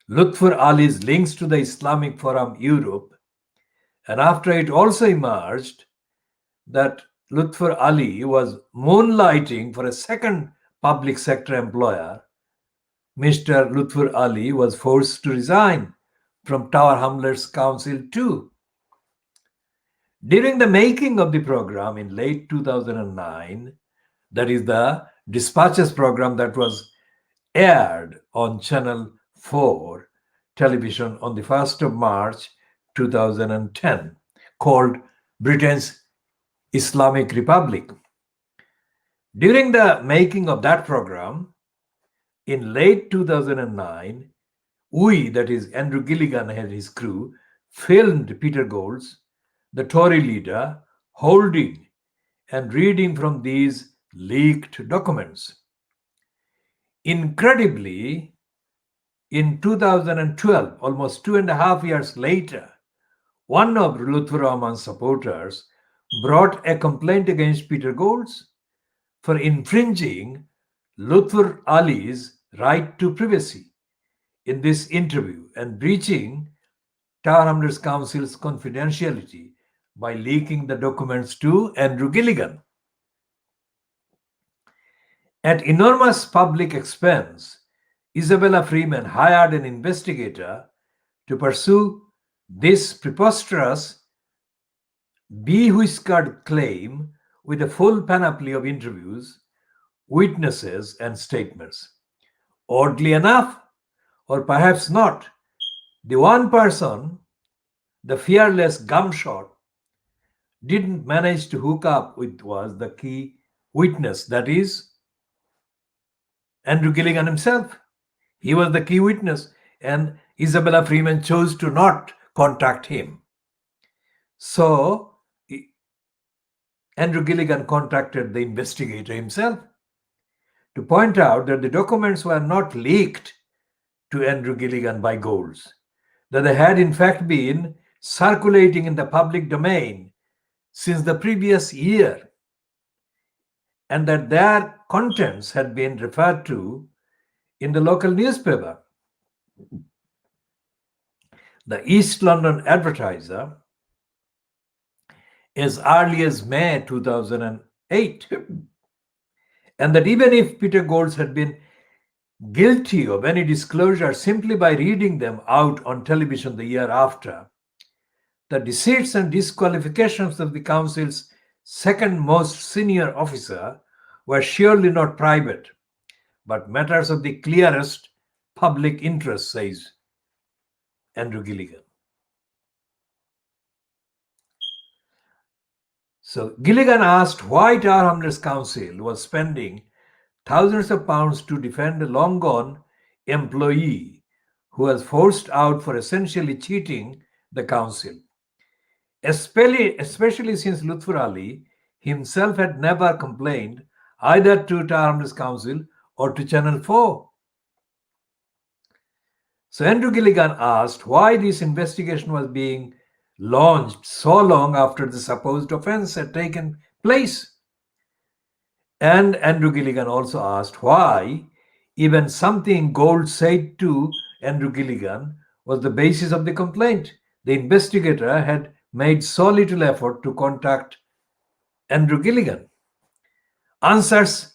Lutfur Ali's links to the Islamic Forum Europe, and after it also emerged that Lutfur Ali was moonlighting for a second public sector employer, Mr. Lutfur Ali was forced to resign from Tower Hamlets Council too. During the making of the program in late 2009, that is the dispatches program that was aired on Channel 4 television on the 1st of March 2010, called Britain's Islamic Republic. During the making of that program, in late 2009, that is Andrew Gilligan and his crew, filmed Peter Golds, the Tory leader, holding and reading from these leaked documents. Incredibly, in 2012, almost 2.5 years later, one of Lutfur Rahman's supporters brought a complaint against Peter Golds for infringing Lutfur Ali's right to privacy in this interview and breaching Tower Hamlets Council's confidentiality by leaking the documents to Andrew Gilligan. At enormous public expense, Isabella Freeman hired an investigator to pursue this preposterous, bewhiskered claim with a full panoply of interviews, witnesses, and statements. Oddly enough, or perhaps not, the one person, the fearless gumshot, didn't manage to hook up with was the key witness, that is, Andrew Gilligan himself. He was the key witness, and Isabella Freeman chose to not contact him. So, Andrew Gilligan contacted the investigator himself to point out that the documents were not leaked to Andrew Gilligan by Golds, that they had in fact been circulating in the public domain since the previous year, and that their contents had been referred to in the local newspaper. The East London Advertiser, as early as May 2008, and that even if Peter Golds had been guilty of any disclosure simply by reading them out on television the year after, the deceits and disqualifications of the council's second most senior officer were surely not private, but matters of the clearest public interest, says Andrew Gilligan. So Gilligan asked why Tower Hamlets Council was spending thousands of pounds to defend a long-gone employee who was forced out for essentially cheating the council, especially since Lutfur Ali himself had never complained either to Tower Hamlets Council or to Channel 4. So Andrew Gilligan asked why this investigation was being launched so long after the supposed offense had taken place. And Andrew Gilligan also asked why even something Golds said to Andrew Gilligan was the basis of the complaint. The investigator had made so little effort to contact Andrew Gilligan. Answers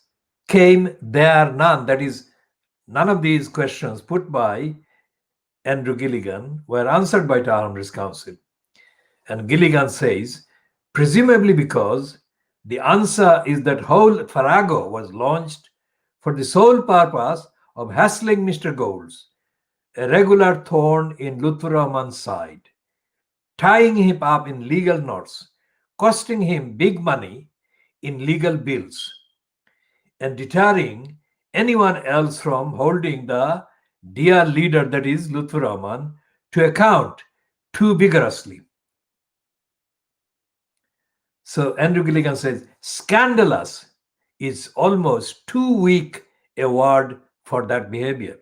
came there none. That is, none of these questions put by Andrew Gilligan were answered by Tower Hamlets Council. And Gilligan says, presumably because the answer is that whole farrago was launched for the sole purpose of hassling Mr. Golds, a regular thorn in Lutfur Rahman's side, tying him up in legal knots, costing him big money in legal bills, and deterring anyone else from holding the dear leader, that is Lutfur Rahman, to account too vigorously. So Andrew Gilligan says, scandalous is almost too weak a word for that behavior.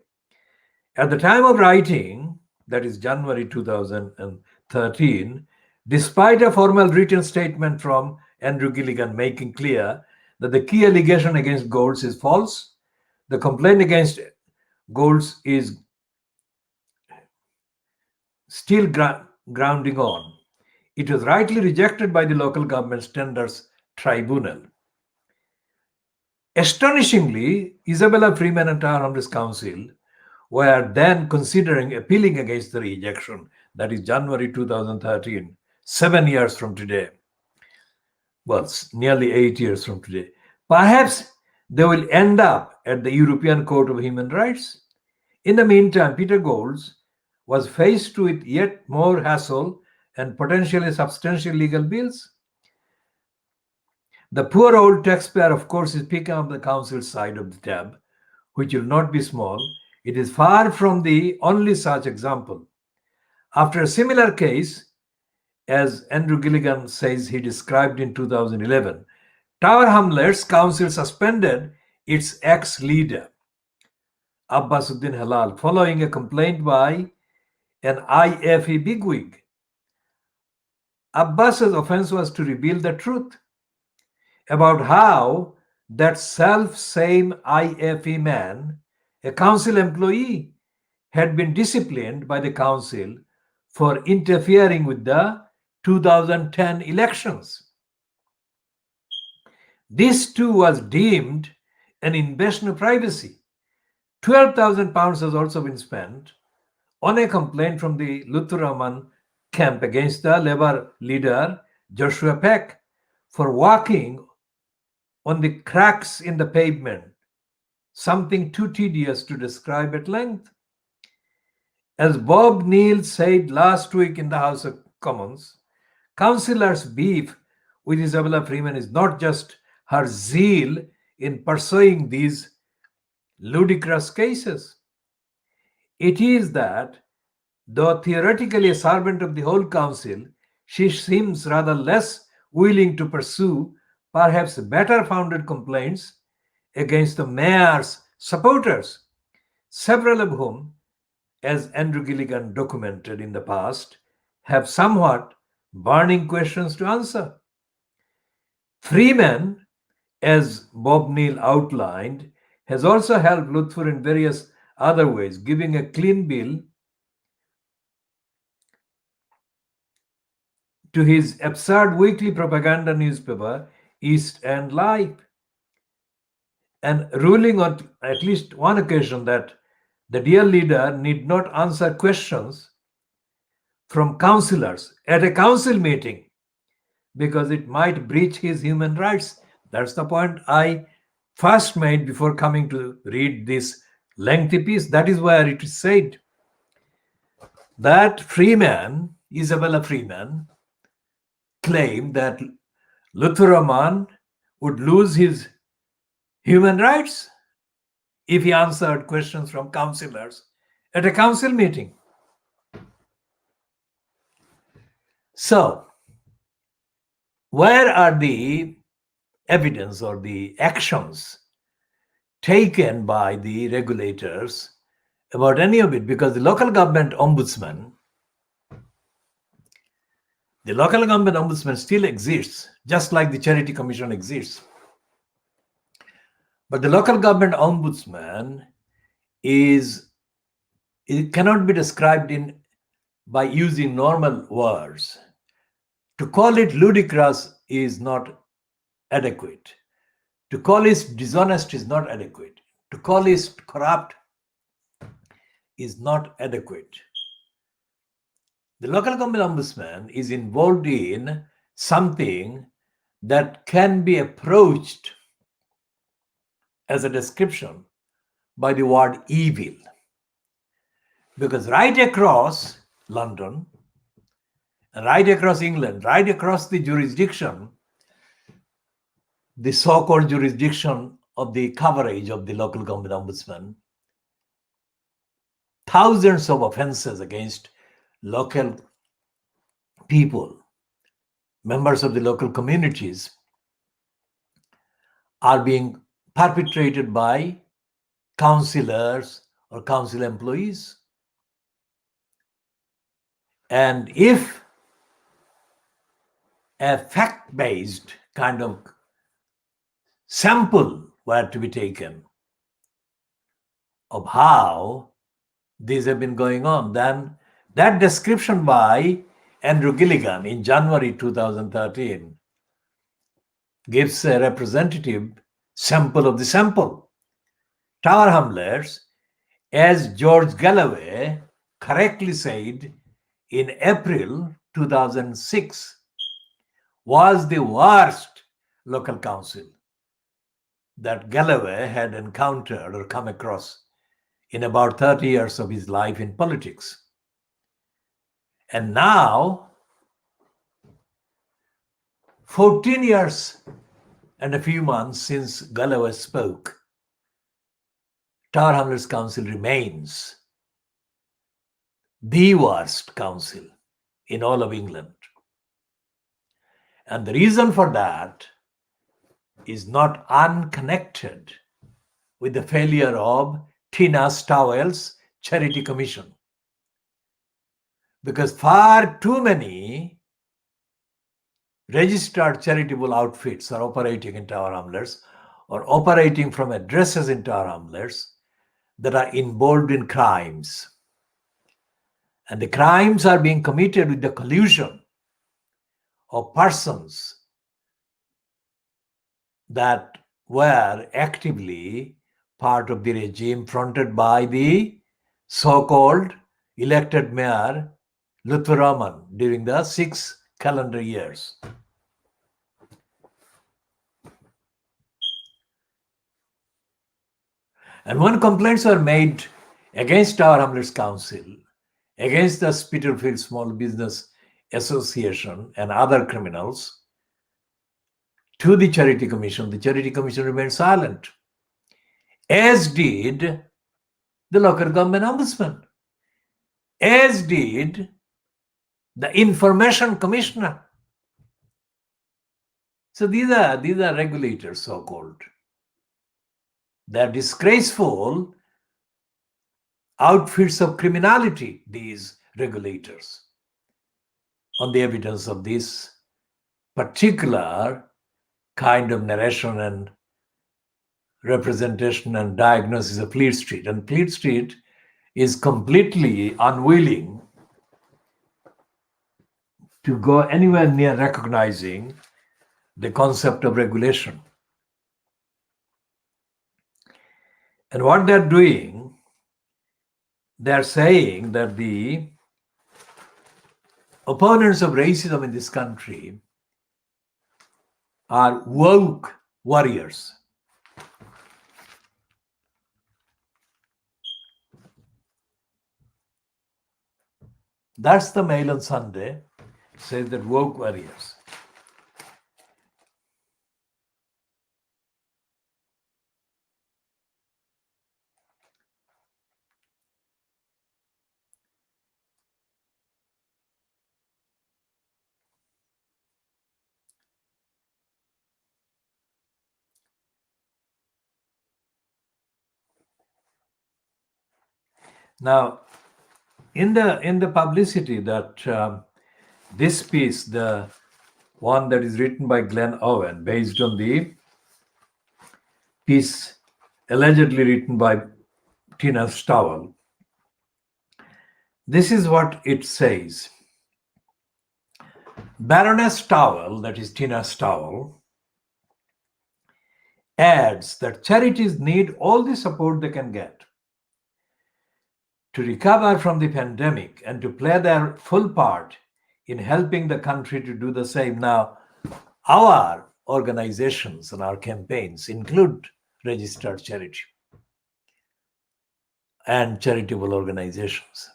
At the time of writing, that is January 2013, despite a formal written statement from Andrew Gilligan making clear that the key allegation against Golds is false, the complaint against Golds is still grounding on. It was rightly rejected by the local government's tenders tribunal. Astonishingly, Isabella Freeman and Tower Hamlets Council were then considering appealing against the rejection. That is January 2013, 7 years from today. Well, nearly 8 years from today. Perhaps they will end up at the European Court of Human Rights. In the meantime, Peter Golds was faced with yet more hassle and potentially substantial legal bills. The poor old taxpayer, of course, is picking up the council's side of the tab, which will not be small. It is far from the only such example. After a similar case, as Andrew Gilligan says he described in 2011, Tower Hamlets Council suspended its ex-leader, Abbasuddin Halal, following a complaint by an IFE bigwig. Abbas's offense was to reveal the truth about how that self-same IFE man, a council employee, had been disciplined by the council for interfering with the 2010 elections. This too was deemed an invasion of privacy. £12,000 has also been spent on a complaint from the Lutfur Rahman camp against the Labour leader Joshua Peck for walking on the cracks in the pavement, something too tedious to describe at length. As Bob Neill said last week in the House of Commons, Councillor's beef with Isabella Freeman is not just her zeal in pursuing these ludicrous cases. It is that, though theoretically a servant of the whole council, she seems rather less willing to pursue perhaps better founded complaints against the mayor's supporters, several of whom, as Andrew Gilligan documented in the past, have somewhat burning questions to answer. Freeman, as Bob Neill outlined, has also helped Lutfur in various other ways, giving a clean bill to his absurd weekly propaganda newspaper, East End Live, and ruling on at least one occasion that the dear leader need not answer questions from councillors at a council meeting because it might breach his human rights. That's the point I first made before coming to read this lengthy piece. That is where it is said that Freeman, Isabella Freeman, claimed that Lutfur Rahman would lose his human rights if he answered questions from councillors at a council meeting. So, where are the evidence or the actions taken by the regulators about any of it? Because the local government ombudsman still exists, just like the Charity Commission exists. But the local government ombudsman it cannot be described by using normal words. To call it ludicrous is not adequate. To call it dishonest is not adequate. To call it corrupt is not adequate. The local government ombudsman is involved in something that can be approached as a description by the word evil. Because right across London, right across England, right across the jurisdiction, the so-called jurisdiction of the coverage of the local government ombudsman, thousands of offenses against local people, members of the local communities, are being perpetrated by councillors or council employees. And if a fact-based kind of sample were to be taken of how these have been going on, then that description by Andrew Gilligan in January 2013 gives a representative sample of the sample. Tower Hamlets as George Galloway correctly said in April 2006, was the worst local council that Galloway had encountered or come across in about 30 years of his life in politics. And now, 14 years and a few months since Galloway spoke, Tower Hamlets Council remains the worst council in all of England. And the reason for that is not unconnected with the failure of Tina Stowell's Charity Commission. Because far too many registered charitable outfits are operating in Tower Hamlets or operating from addresses in Tower Hamlets that are involved in crimes. And the crimes are being committed with the collusion of persons that were actively part of the regime fronted by the so-called elected mayor Lutfur Rahman during the 6 calendar years. And when complaints were made against Tower Hamlets Council, against the Spitalfield Small Business Association and other criminals, to the Charity Commission remained silent, as did the local government ombudsman, as did the Information Commissioner. So these are regulators, so-called. They're disgraceful outfits of criminality, these regulators, on the evidence of this particular kind of narration and representation and diagnosis of Fleet Street. And Fleet Street is completely unwilling to go anywhere near recognizing the concept of regulation. And what they're doing, they're saying that the opponents of racism in this country are woke warriors. That's the Mail on Sunday, says that woke warriors. Now, in the publicity that this piece, the one that is written by Glenn Owen, based on the piece allegedly written by Tina Stowell, this is what it says. Baroness Stowell, that is Tina Stowell, adds that charities need all the support they can get to recover from the pandemic and to play their full part in helping the country to do the same. Now, our organizations and our campaigns include registered charity and charitable organizations.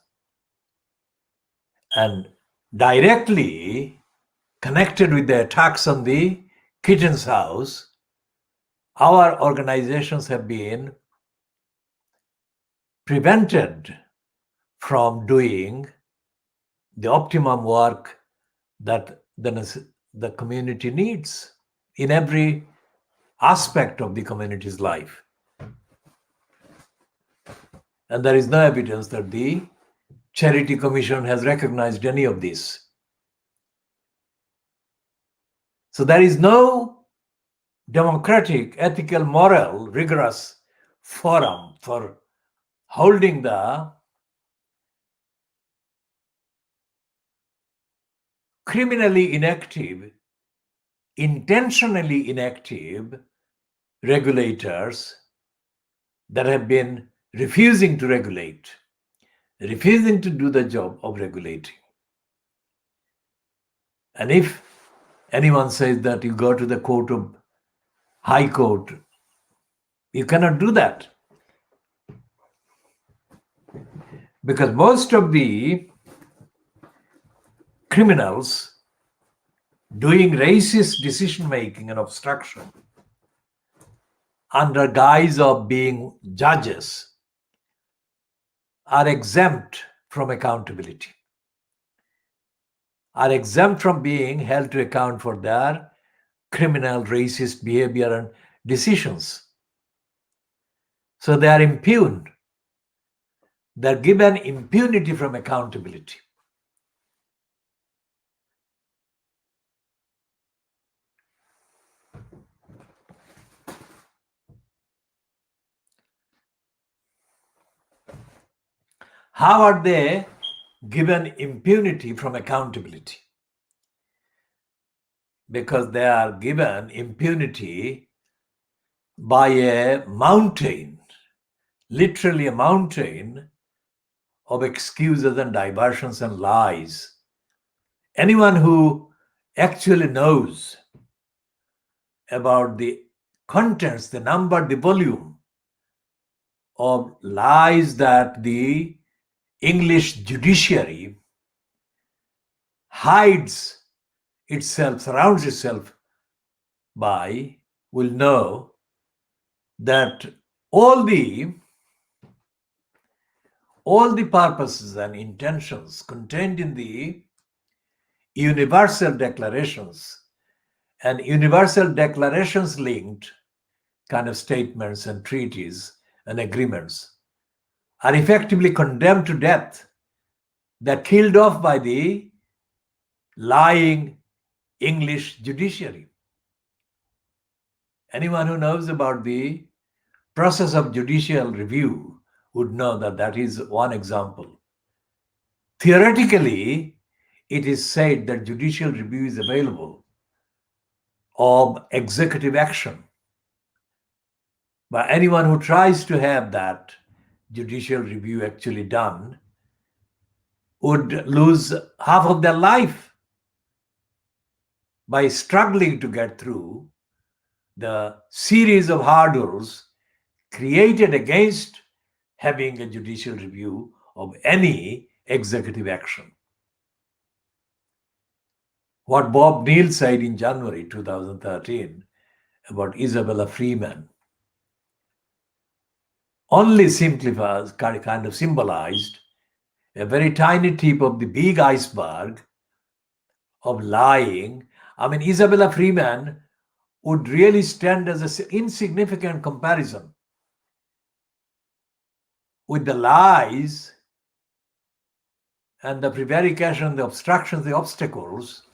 And directly connected with the attacks on the Kitchen's House, our organizations have been prevented from doing the optimum work that the community needs in every aspect of the community's life. And there is no evidence that the Charity Commission has recognized any of this. So there is no democratic, ethical, moral, rigorous forum for holding the criminally inactive, intentionally inactive regulators that have been refusing to regulate, refusing to do the job of regulating. And if anyone says that you go to the court of High Court, you cannot do that. Because most of the criminals doing racist decision making and obstruction under guise of being judges are exempt from accountability, are exempt from being held to account for their criminal racist behavior and decisions. So they are impugned. They're given impunity from accountability. How are they given impunity from accountability? Because they are given impunity by a mountain, literally a mountain of excuses and diversions and lies. Anyone who actually knows about the contents, the number, the volume of lies that the English judiciary hides itself, surrounds itself by, will know that all the purposes and intentions contained in the universal declarations and universal declarations linked kind of statements and treaties and agreements are effectively condemned to death. They're killed off by the lying English judiciary. Anyone who knows about the process of judicial review would know that that is one example. Theoretically, it is said that judicial review is available of executive action. But anyone who tries to have that judicial review actually done would lose half of their life by struggling to get through the series of hurdles created against having a judicial review of any executive action. What Bob Neal said in January 2013 about Isabella Freeman only simplifies, kind of symbolized a very tiny tip of the big iceberg of lying. I mean, Isabella Freeman would really stand as an insignificant comparison with the lies and the prevarication, the obstructions, the obstacles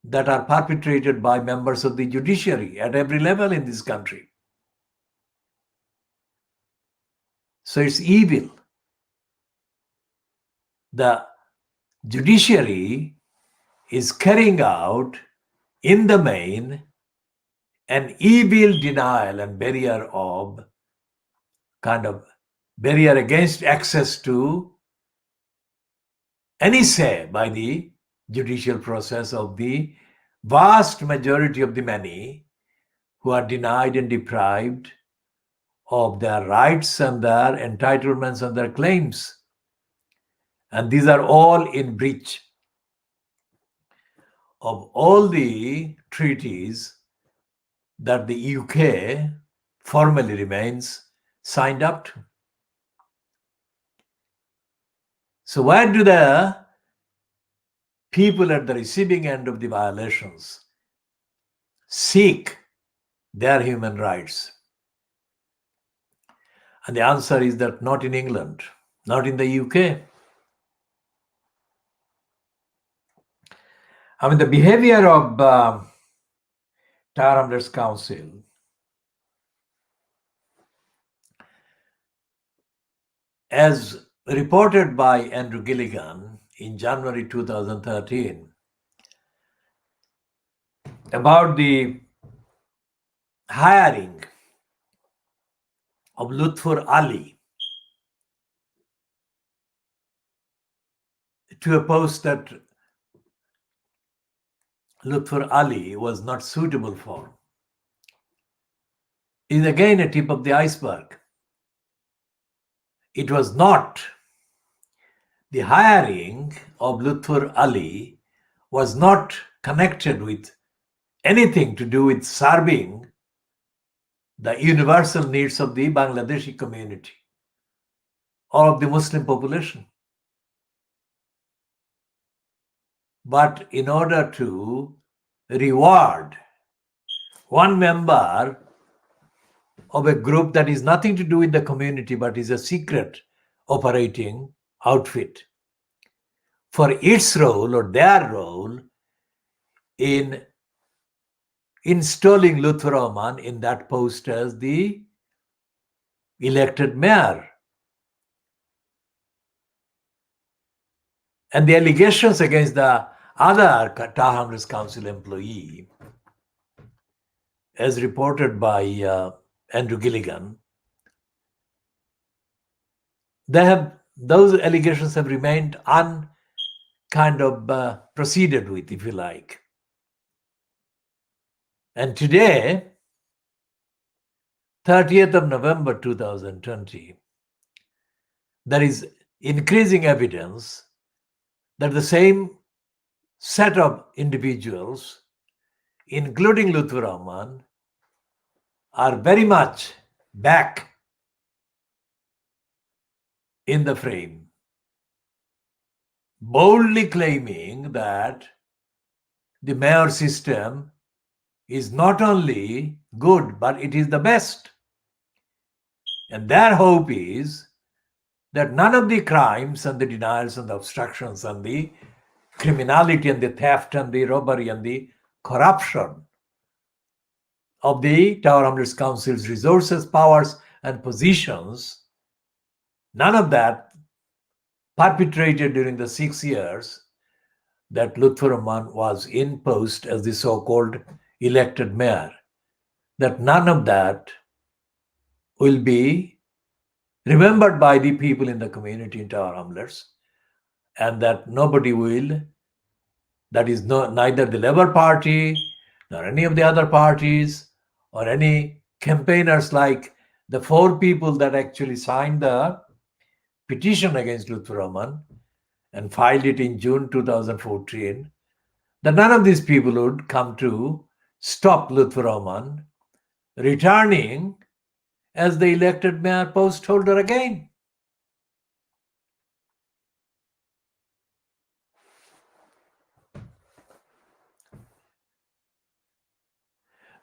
that are perpetrated by members of the judiciary at every level in this country. So it's evil. The judiciary is carrying out, in the main, an evil denial and barrier of kind of barrier against access to any say by the judicial process of the vast majority of the many who are denied and deprived of their rights and their entitlements and their claims. And these are all in breach of all the treaties that the UK formally remains signed up to. So where do the people at the receiving end of the violations seek their human rights? And the answer is that not in England, not in the UK. I mean, the behavior of Tower Hamlets Council as reported by Andrew Gilligan in January 2013 about the hiring of Lutfur Ali to a post that Lutfur Ali was not suitable for is again a tip of the iceberg. It was not the hiring of Lutfur Ali was not connected with anything to do with serving the universal needs of the Bangladeshi community or of the Muslim population. But in order to reward one member of a group that is nothing to do with the community but is a secret operating outfit for its role or their role in installing Lutfur Rahman in that post as the elected mayor. And the allegations against the other Tower Hamlets Council employee, as reported by Andrew Gilligan, those allegations have remained proceeded with, if you like. And today, 30th of November 2020, there is increasing evidence that the same set of individuals, including Lutfur Rahman, are very much back in the frame, boldly claiming that the mayor system is not only good, but it is the best. And their hope is that none of the crimes and the denials and the obstructions and the criminality and the theft and the robbery and the corruption of the Tower Hamlets Council's resources, powers, and positions, none of that perpetrated during the 6 years that Lutfur Rahman was in post as the so-called elected mayor, that none of that will be remembered by the people in the community in Tower Hamlets, and that nobody will, that is neither the Labour Party nor any of the other parties or any campaigners like the 4 people that actually signed the petition against Lutfur Rahman and filed it in June 2014, that none of these people would come to stop Lutfur Rahman returning as the elected mayor post holder again.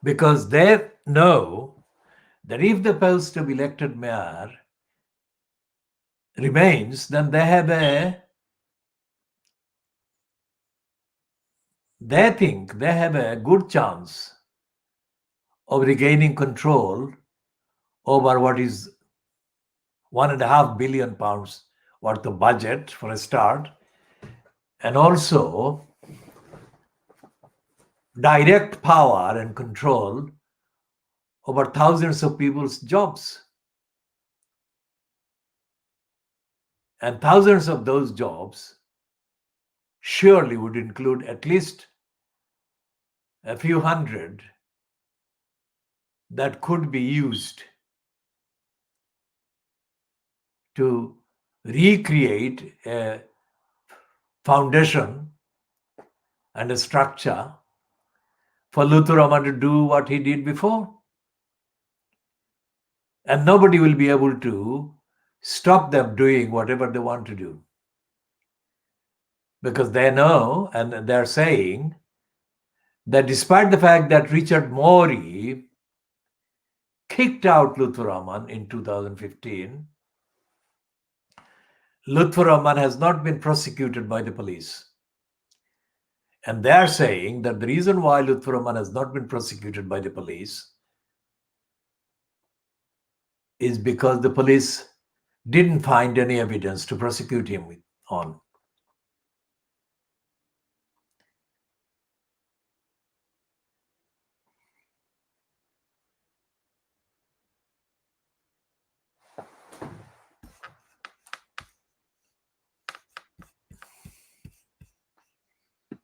Because they know that if the post of elected mayor remains, then they think they have a good chance of regaining control over what is £1.5 billion worth of budget for a start, and also direct power and control over thousands of people's jobs. And thousands of those jobs surely would include at least a few hundred that could be used to recreate a foundation and a structure for Lutfur Rahman to do what he did before. And nobody will be able to stop them doing whatever they want to do. Because they know, and they're saying, that despite the fact that Richard Morey kicked out Lutfur Rahman in 2015, Lutfur Rahman has not been prosecuted by the police. And they're saying that the reason why Lutfur Rahman has not been prosecuted by the police is because the police didn't find any evidence to prosecute him on.